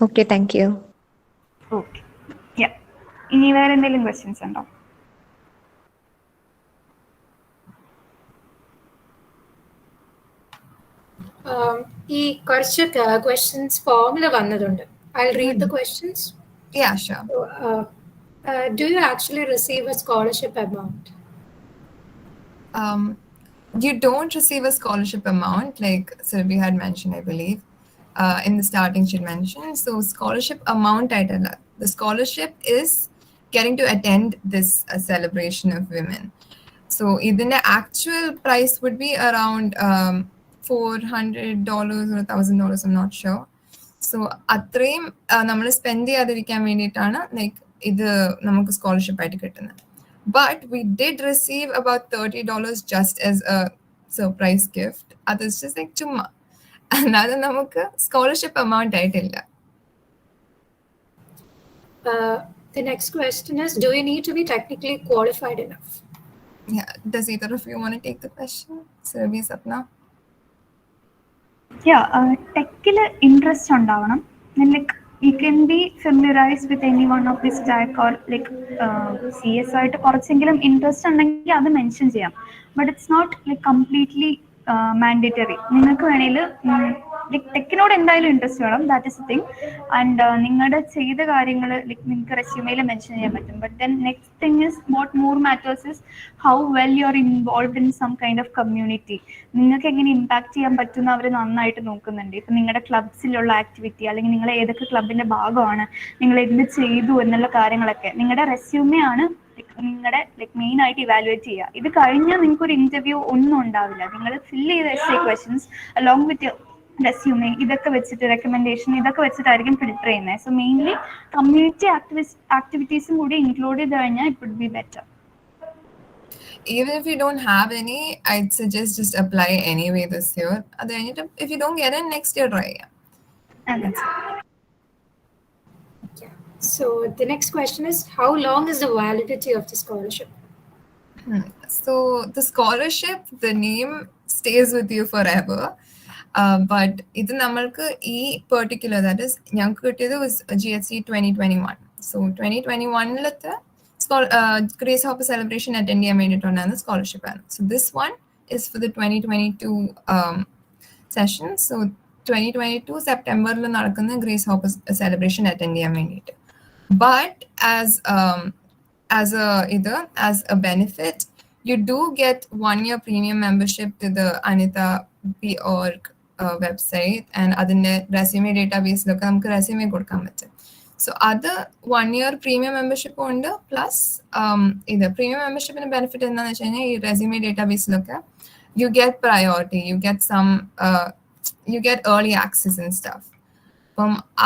Okay, thank you. Okay. Yeah. ഇനി വേറെ എന്തെങ്കിലും ക്വസ്റ്റ്യൻസ് ഉണ്ടോ? ഈ കുറച്ച് ക്വസ്റ്റ്യൻസ് ഫോമിൽ വന്നതുണ്ട്. I'll read the questions. Yeah, sure. So, do you actually receive a scholarship amount? You don't receive a scholarship amount, like Surabhi had mentioned, I believe. In the starting, she mentioned. So, scholarship amount, the scholarship is getting to attend this celebration of women. So, the actual price would be around $400 or $1,000. I'm not sure. So, നമ്മൾ spend ചെയ്യാതിരിക്കാൻ വേണ്ടിയിട്ടാണ് like ഇത് നമുക്ക് scholarship ആയിട്ട് കിട്ടുന്നത്. But we did receive about $30 just as a surprise gift. Others just like chumma. Another namukku scholarship amount aayitilla. The next question is, do you need to be technically qualified enough? Yeah. Does either of you want to take the question? Surabhi, Sapna? Yeah, techil interest ഉണ്ടാവണം. Like you can be familiarized with any one of this stack or like CS ആയിട്ട് കുറച്ചെങ്കിലും interest ഉണ്ടെങ്കിൽ അത് mention ചെയ്യാം. But it's not like completely mandatory. നിങ്ങൾക്ക് വേണേൽ like ടെക്കിനോട് എന്തായാലും interest വേണം, ദാറ്റ് ഇസ് തിങ്. ആൻഡ് നിങ്ങളുടെ ചെയ്ത കാര്യങ്ങൾ ലൈക്ക് നിങ്ങൾക്ക് റെസ്യൂമേയിൽ മെൻഷൻ ചെയ്യാൻ പറ്റും. But then next thing is what more matters is how well you are involve in some kind of community. നിങ്ങൾക്ക് എങ്ങനെ ഇമ്പാക്ട് ചെയ്യാൻ പറ്റുന്ന അവർ നന്നായിട്ട് നോക്കുന്നുണ്ട്. ഇപ്പം നിങ്ങളുടെ ക്ലബ്സിലുള്ള ആക്ടിവിറ്റി അല്ലെങ്കിൽ നിങ്ങൾ ഏതൊക്കെ ക്ലബിന്റെ ഭാഗമാണ്, നിങ്ങൾ എന്ത് ചെയ്തു എന്നുള്ള കാര്യങ്ങളൊക്കെ നിങ്ങളുടെ റെസ്യൂമേ ആണ് നിങ്ങളുടെ ലൈക്ക് മെയിൻ ആയിട്ട് ഇവാലുവേറ്റ് ചെയ്യുക. ഇത് കഴിഞ്ഞാൽ നിങ്ങൾക്ക് ഒരു ഇന്റർവ്യൂ ഒന്നും ഉണ്ടാവില്ല. നിങ്ങൾ ഫില്ല് ചെയ്ത essay questions along with resume ഇതൊക്കെ വെച്ചിട്ട് റെക്കമെൻഡേഷൻ ഇതൊക്കെ വെച്ചിട്ടായിരിക്കും ഫിൽട്ടർ ചെയ്യുന്നത്. സോ മെയിൻലി കമ്മ്യൂണിറ്റി ആക്ടിവിറ്റീസും കൂടി ഇൻക്ലൂഡ് ചെയ്ത് കഴിഞ്ഞാൽ it would be better. Even if you don't have any, I'd suggest just apply anyway this year. If you don't get it, next year try. So the next question is, how long is the validity of the scholarship? So the scholarship, the name stays with you forever. But ഇത് നമ്മൾക്ക് ഈ particular, that is ഞങ്ങൾക്ക് കിട്ടിയത് was GHC 2021. So 2021-ലത്തെ Grace Hopper celebration attend ചെയ്യാൻ വേണ്ടിയിട്ടുണ്ടായിരുന്ന scholarship ആണ്. So this one is for the 2022 session. So 2022 സെപ്റ്റംബറിൽ നടക്കുന്ന grace hopper celebration attend ചെയ്യാൻ വേണ്ടിയിട്ട്. But as a benefit, you do get 1 year premium membership to the Anita.org website, and അതിന്റെ resume ഡേറ്റാബേസിലൊക്കെ നമുക്ക് resume കൊടുക്കാൻ പറ്റും. So other 1 year premium membership ഉണ്ട്. Plus ഇത് premium membershipന്റെ benefit എന്താണെന്ന് വെച്ച് കഴിഞ്ഞാൽ ഈ resume ഡേറ്റാബേസിലൊക്കെ you get priority, you get early access and stuff.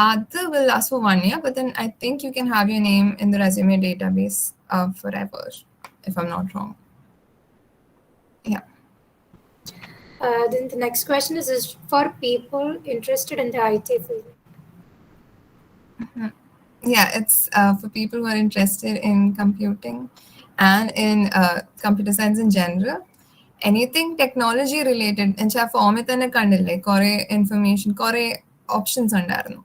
Other will last for 1 year, but then I think you can have your name in the resume database forever, if I'm not wrong. Yeah. Then the next question is for people interested in the IT field. Yeah, it's for people who are interested in computing and in computer science in general. Anything technology related. എന്നുവെച്ചാൽ ഫോമിൽ തന്നെ കണ്ടില്ലേ കുറെ information, കുറെ options ഉണ്ടായിരുന്നു.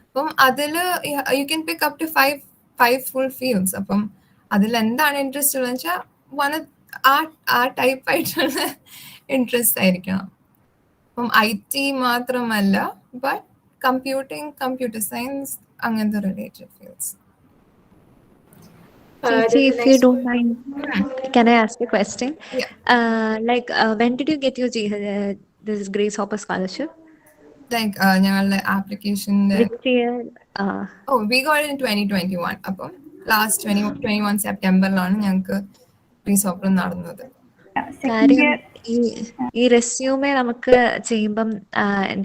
അപ്പം അതിൽ you can pick up to five full fields. അപ്പം അതിൽ എന്താണ് ഇൻട്രസ്റ്റ് ഉള്ളത് വെച്ചാൽ ആ ടൈപ്പ് ആയിട്ടുള്ള ഇൻട്രസ്റ്റ് ആയിരിക്കണം. അപ്പം IT മാത്രമല്ല, ബട്ട് കമ്പ്യൂട്ടിംഗ്, കമ്പ്യൂട്ടർ സയൻസ്, അങ്ങനത്തെ related fields. If you don't mind, can I ask a question? Yeah. When did you get your this Grace Hopper scholarship? Like ഞങ്ങളുടെ application Which year? we got it in 2021. അപ്പം last 2021 സെപ്റ്റംബറിലാണ് ഞങ്ങൾക്ക് Greece hopper നടന്നത്. കാര്യം ഈ resume നമുക്ക് ചെയ്യുമ്പം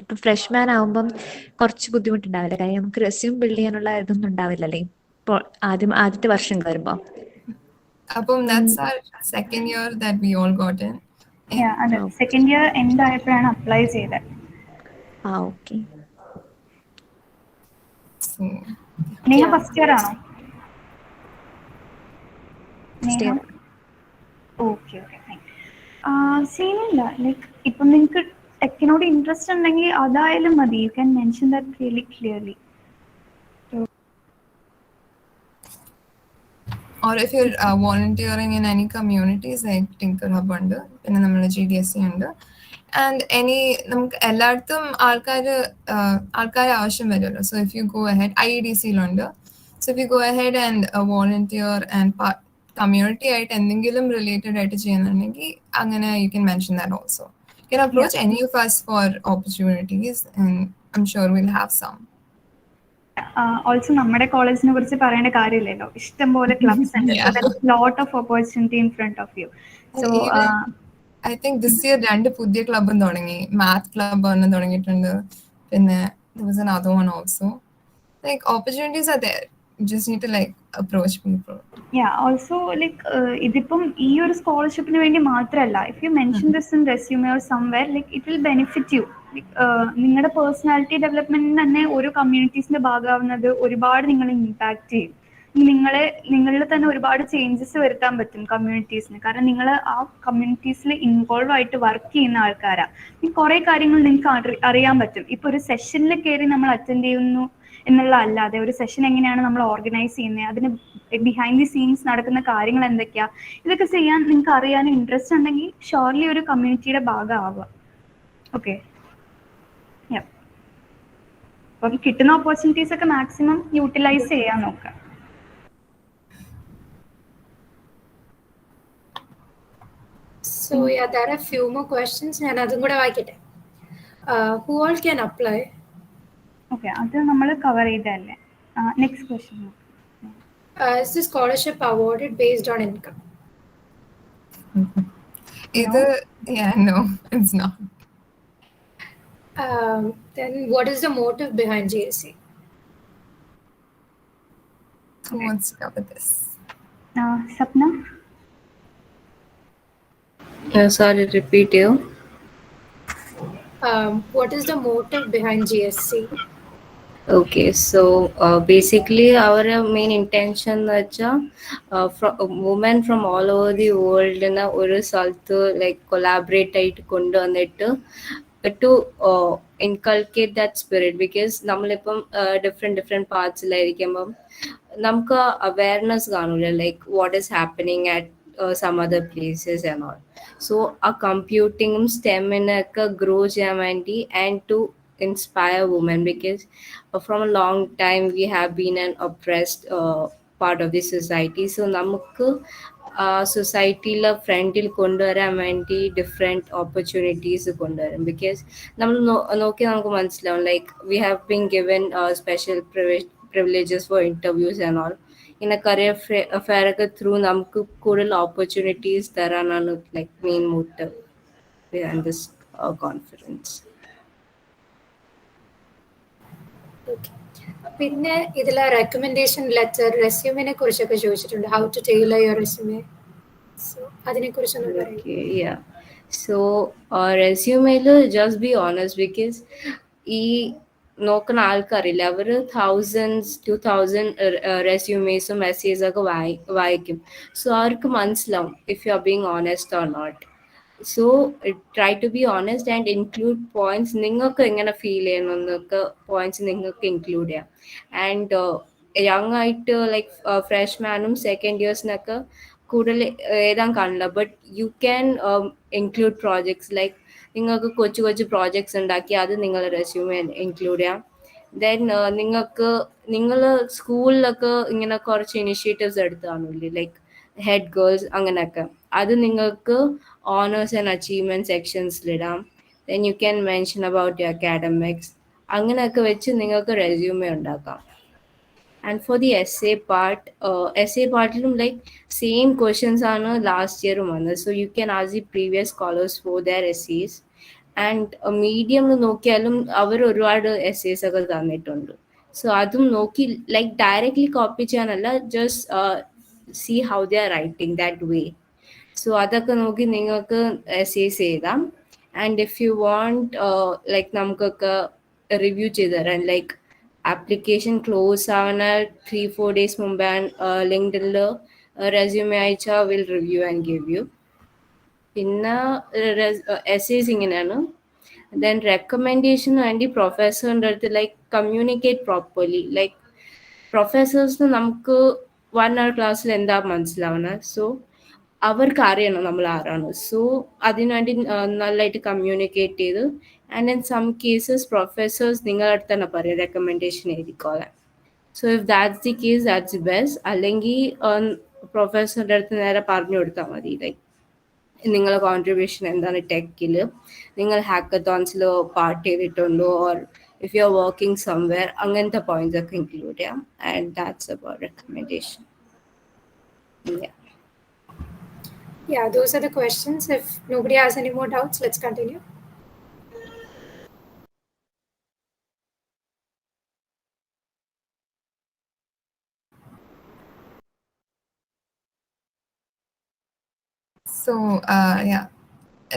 ഇപ്പൊ freshman ആവുമ്പം കുറച്ച് ബുദ്ധിമുട്ടുണ്ടാവില്ല. കാര്യം നമുക്ക് റെസ്യൂം ബിൽഡ് ചെയ്യാനുള്ള ഇതൊന്നും ഉണ്ടാവില്ലല്ലേ ഇപ്പോൾ ആദ്യത്തെ വർഷം വരുമ്പോ. അപ്പം that's our second year that we all got in. അതെ, സെക്കൻഡ് ഇയർ എൻഡ് ആയപ്പോഴാണ് അപ്ലൈ ചെയ്തത്. ഓക്കെ. നിങ്ങൾ ഫസ്റ്റ് ഇയർ ആണോ? Okay fine. സീനില്ല, ലൈക്ക് ഇപ്പം നിങ്ങൾക്ക് ടെക്കിനോട് ഇൻട്രസ്റ്റ് ഉണ്ടെങ്കിൽ അതായാലും മതി. You can mention that really clearly. Or if you're volunteering in any communities like TINKERHUB ഉണ്ട്, പിന്നെ നമ്മുടെ GHC ഉണ്ട്, and നമുക്ക് എല്ലായിടത്തും ആൾക്കാരെ ആവശ്യം വരുമല്ലോ. So if you go ahead, IEDC-ലുണ്ട്. So if you go ahead and volunteer and community ആയിട്ട് എന്തെങ്കിലും റിലേറ്റഡ് ആയിട്ട് ചെയ്യുന്നുണ്ടെങ്കിൽ അങ്ങനെ you can mention that also. You can approach any of us for opportunities, and I'm sure we'll have some. Also നമ്മുടെ കോളേജിനെ കുറിച്ച് പറയേണ്ട കാര്യമില്ലല്ലോ, ഇഷ്ടംപോലെ ക്ലബ്സ് ഉണ്ട്. So there's lot of opportunity in front of you. So I think this year 2 പുതിയ ക്ലബ്ബും തുടങ്ങി. Math club ഒന്നും തുടങ്ങിയിട്ടുണ്ട്. പിന്നെ there was another one also. Like opportunities are there. just need to like approach people. Yeah, also like ഇതിപ്പം ഈ ഒരു സ്കോളർഷിപ്പിന് വേണ്ടി മാത്രമല്ല, if you mention this in resume or somewhere like it will benefit U. നിങ്ങളുടെ personality ഡെവലപ്മെന്റിന് തന്നെ ഓരോ കമ്മ്യൂണിറ്റീസിന്റെ ഭാഗമാവുന്നത് ഒരുപാട് നിങ്ങളെ ഇമ്പാക്ട് ചെയ്യും. നിങ്ങളിൽ തന്നെ ഒരുപാട് ചേഞ്ചസ് വരുത്താൻ പറ്റും കമ്മ്യൂണിറ്റീസിന്. കാരണം നിങ്ങൾ ആ കമ്മ്യൂണിറ്റീസിൽ ഇൻവോൾവ് ആയിട്ട് വർക്ക് ചെയ്യുന്ന ആൾക്കാരാണ്. ഈ കുറേ കാര്യങ്ങൾ നിങ്ങൾക്ക് അറിയാൻ പറ്റും. ഇപ്പൊ ഒരു സെഷനിൽ കയറി നമ്മൾ അറ്റൻഡ് ചെയ്യുന്നു എന്നുള്ള അല്ലാതെ ഒരു സെഷൻ എങ്ങനെയാണ് നമ്മൾ ഓർഗനൈസ് ചെയ്യുന്നത്, അതിന് ബിഹൈൻഡ് ദി സീൻസ് നടക്കുന്ന കാര്യങ്ങൾ എന്തൊക്കെയാ, ഇതൊക്കെ ചെയ്യാൻ നിങ്ങൾക്ക് അറിയാൻ ഇൻട്രസ്റ്റ് ഉണ്ടെങ്കിൽ ഷോർലി ഒരു കമ്മ്യൂണിറ്റിയുടെ ഭാഗമാവുക. ഓക്കെ, അപ്പം കിട്ടുന്ന ഓപ്പർച്യൂണിറ്റീസ് ഒക്കെ മാക്സിമം യൂട്ടിലൈസ് ചെയ്യാൻ നോക്കാം. So yeah, there are few more questions. ഞാൻ അതും കൂടെ വായിക്കട്ടെ. Who all can apply? Okay, അത് നമ്മൾ കവർ ചെയ്തല്ലേ. Next question. Is the scholarship awarded based on income? Either, yeah, no, it's not. Then what is the motive behind GHC? Who wants to cover this? Sapna? Sorry, repeat you. What is the motive behind GHC? Okay, so basically our main intention from women from all over the world na oru salthu like collaborate ആയിട്ട് കൊണ്ടുവന്നിട്ട് to inculcate that spirit, because നമ്മളിപ്പം different പാർട്സിലായിരിക്കുമ്പം നമുക്ക് awareness കാണൂല like what is happening at some other places and all. So ആ കമ്പ്യൂട്ടിങ്ങും സ്റ്റെമ്മിനൊക്കെ grow ചെയ്യാൻ വേണ്ടി and to inspire women, because from a long time we have been an oppressed part of the society. So നമുക്ക് സൊസൈറ്റിയിലെ ഫ്രണ്ടിൽ കൊണ്ടുവരാൻ വേണ്ടി different opportunities കൊണ്ടുവരും. Because നമ്മൾ നോക്കി നമുക്ക് മനസ്സിലാവും like we have been given special privileges for interviews and all. In a career fair ഒക്കെ ത്രൂ നമുക്ക് കൂടുതൽ ഓപ്പർച്യൂണിറ്റീസ് തരാനാണ് like main motive behind this conference. പിന്നെ ഇതിലെ റെക്കമെൻഡേഷൻ ലെറ്റർ റെസ്യൂമിനെ കുറിച്ചൊക്കെ ചോദിച്ചിട്ടുണ്ട്. How to tailor your resume. So അതിനെ കുറിച്ചൊന്ന് പറയാം. Yeah, so റെസ്യൂമേല് ജസ്റ്റ് ബി ഓണസ്റ്റ്, ബിക്കോസ് ഈ നോക്കുന്ന ആൾക്കാരില്ല, അവർ 1000s 2000 റെസ്യൂമേസും മെസ്സേജ് ഒക്കെ വായിക്കും. സോ അവർക്ക് മനസ്സിലാവും if you are being honest or not. So try to be honest and include points നിങ്ങൾക്ക് എങ്ങനെ ഫീൽ ചെയ്യുന്നൊക്കെ പോയിന്റ്സ് നിങ്ങൾക്ക് ഇൻക്ലൂഡ് ചെയ്യാം. ആൻഡ് യങ് ആയിട്ട് ലൈക്ക് ഫ്രഷ്മാനും സെക്കൻഡ് ഇയേഴ്സിനൊക്കെ കൂടുതൽ എഴുതാൻ കാണില്ല, but you can include projects like നിങ്ങൾക്ക് കൊച്ചു പ്രോജക്ട്സ് ഉണ്ടാക്കി അത് നിങ്ങൾ റെസ്യൂമേ ഇൻക്ലൂഡ് ചെയ്യാം. ദെൻ നിങ്ങൾ സ്കൂളിലൊക്കെ ഇങ്ങനെ കുറച്ച് ഇനിഷ്യേറ്റീവ്സ് എടുത്ത് കാണില്ലേ ലൈക്ക് ഹെഡ് ഗേൾസ് അങ്ങനെയൊക്കെ, അത് നിങ്ങൾക്ക് ഓണേഴ്സ് ആൻഡ് അച്ചീവ്മെന്റ് സെക്ഷൻസിലിടാം. Then you can mention about your academics, അങ്ങനെയൊക്കെ വെച്ച് നിങ്ങൾക്ക് റെസ്യൂമേ ഉണ്ടാക്കാം. And for the essay part like same questions ആണ് ലാസ്റ്റ് ഇയർ വന്നത്. So you can ask the previous scholars for their essays. And medium നോക്കിയാലും അവർ ഒരുപാട് എസ്സേസ് ഒക്കെ തന്നിട്ടുണ്ട്. സോ അതും നോക്കി ലൈക്ക് ഡയറക്ട്ലി കോപ്പി ചെയ്യാനല്ല, just see how they are writing that way. So അതൊക്കെ നോക്കി നിങ്ങൾക്ക് എസ്സേസ് എഴുതാം. And if you want like നമുക്കൊക്കെ റിവ്യൂ ചെയ്ത് തരാം, ലൈക്ക് ആപ്ലിക്കേഷൻ ക്ലോസ് ആവുന്ന 3-4 days മുമ്പേ ലിങ്ക്ഡിനിൽ റെസ്യൂമേ അയച്ചാൽ will review and give you. പിന്നെ എസ്സേസ് ഇങ്ങനെയാണ്. ദെൻ റെക്കമെൻഡേഷന് വേണ്ടി പ്രൊഫസറിൻ്റെ അടുത്ത് ലൈക്ക് കമ്മ്യൂണിക്കേറ്റ് പ്രോപ്പർലി. ലൈക്ക് പ്രൊഫസേഴ്സിന് നമുക്ക് 1 hour ക്ലാസ്സിൽ എന്താ മനസ്സിലാവുന്നത്, സോ അവർക്ക് അറിയണം നമ്മൾ ആരാണ്. സോ അതിനുവേണ്ടി നല്ലതായിട്ട് കമ്മ്യൂണിക്കേറ്റ് ചെയ്ത്, and in some cases professors നിങ്ങളുടെ അടുത്ത് തന്നെ പറയും റെക്കമെൻഡേഷൻ എഴുതിക്കോളാൻ. So if that's the case that's the best. അല്ലെങ്കിൽ പ്രൊഫസറിൻ്റെ അടുത്ത് നേരെ പറഞ്ഞു കൊടുത്താൽ മതി ലൈക്ക് നിങ്ങളുടെ കോൺട്രിബ്യൂഷൻ എന്താണ് ടെക്കിൽ, നിങ്ങൾ ഹാക്കത്തോൺസിൽ പാർട്ട് ചെയ്തിട്ടുണ്ടോ, or if you are working somewhere, അങ്ങനത്തെ പോയിന്റ്സ് ഒക്കെ ഇൻക്ലൂഡ് ചെയ്യാം. And that's about recommendation. Yeah, those are the questions. If nobody has any more doubts, let's continue. So yeah,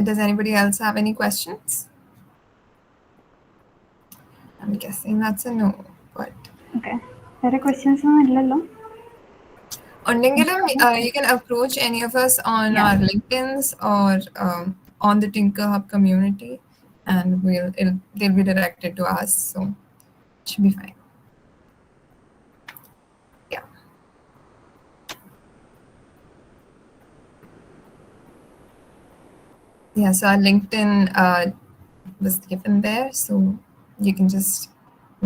does anybody else have any questions? I'm guessing that's a no, but Okay. There are questions on illalo. Undengilam, you can approach any of us on Yeah. our LinkedIn's or on the Tinker Hub community, and they'll be directed to us, so it should be fine. Yeah. Yeah, so our LinkedIn was given there, so you can just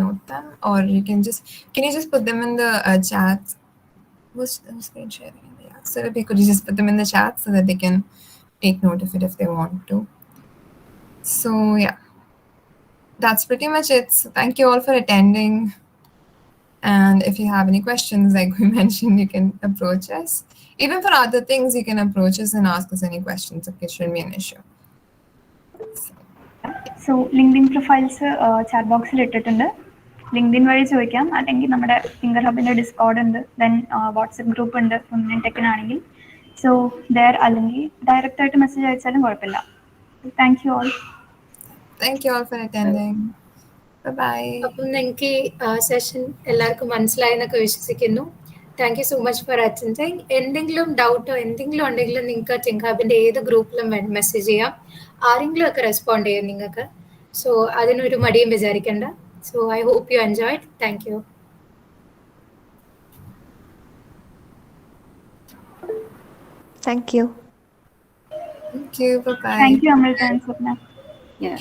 note them, or you can just put them in the chat. Who's screen sharing? Yeah, so if you could just put them in the chat so that they can take note of it if they want to. So yeah, that's pretty much it. So thank you all for attending. And if you have any questions, like we mentioned, you can approach us. Even for other things, you can approach us and ask us any questions. Okay, shouldn't be an issue. So LinkedIn profiles chat ബോക്സിൽ ഇട്ടിട്ടുണ്ട്. LinkedIn വഴി ചോദിക്കാം, അല്ലെങ്കിൽ നമ്മുടെ thinker ഹബിൻ്റെ Discord ഉണ്ട്, then WhatsApp group ഉണ്ട് feminine ടെക്കിനാണെങ്കിൽ. So there അല്ലെങ്കിൽ direct ആയിട്ട് മെസ്സേജ് അയച്ചാലും കുഴപ്പമില്ല. Thank you all. Thank you all for attending. Bye-bye. അപ്പം നിങ്ങൾക്ക് ഈ സെഷൻ എല്ലാവർക്കും മനസ്സിലായെന്നൊക്കെ വിശ്വസിക്കുന്നു. Thank you so much for attending. എന്തെങ്കിലും ഡൗട്ടോ എന്തെങ്കിലും ഉണ്ടെങ്കിലും നിങ്ങൾക്ക് ടിങ്കർഹബിൻ്റെ ഏത് ഗ്രൂപ്പിലും മെസ്സേജ് ചെയ്യാം. ആരെങ്കിലും ഒക്കെ റെസ്പോണ്ട് ചെയ്യും നിങ്ങൾക്ക്. സോ അതിനൊരു മടിയും വിചാരിക്കേണ്ട. So I hope you enjoyed. Thank you. Thank you. Thank you. Bye-bye. Thank you, Amritha and Sapna. Yeah.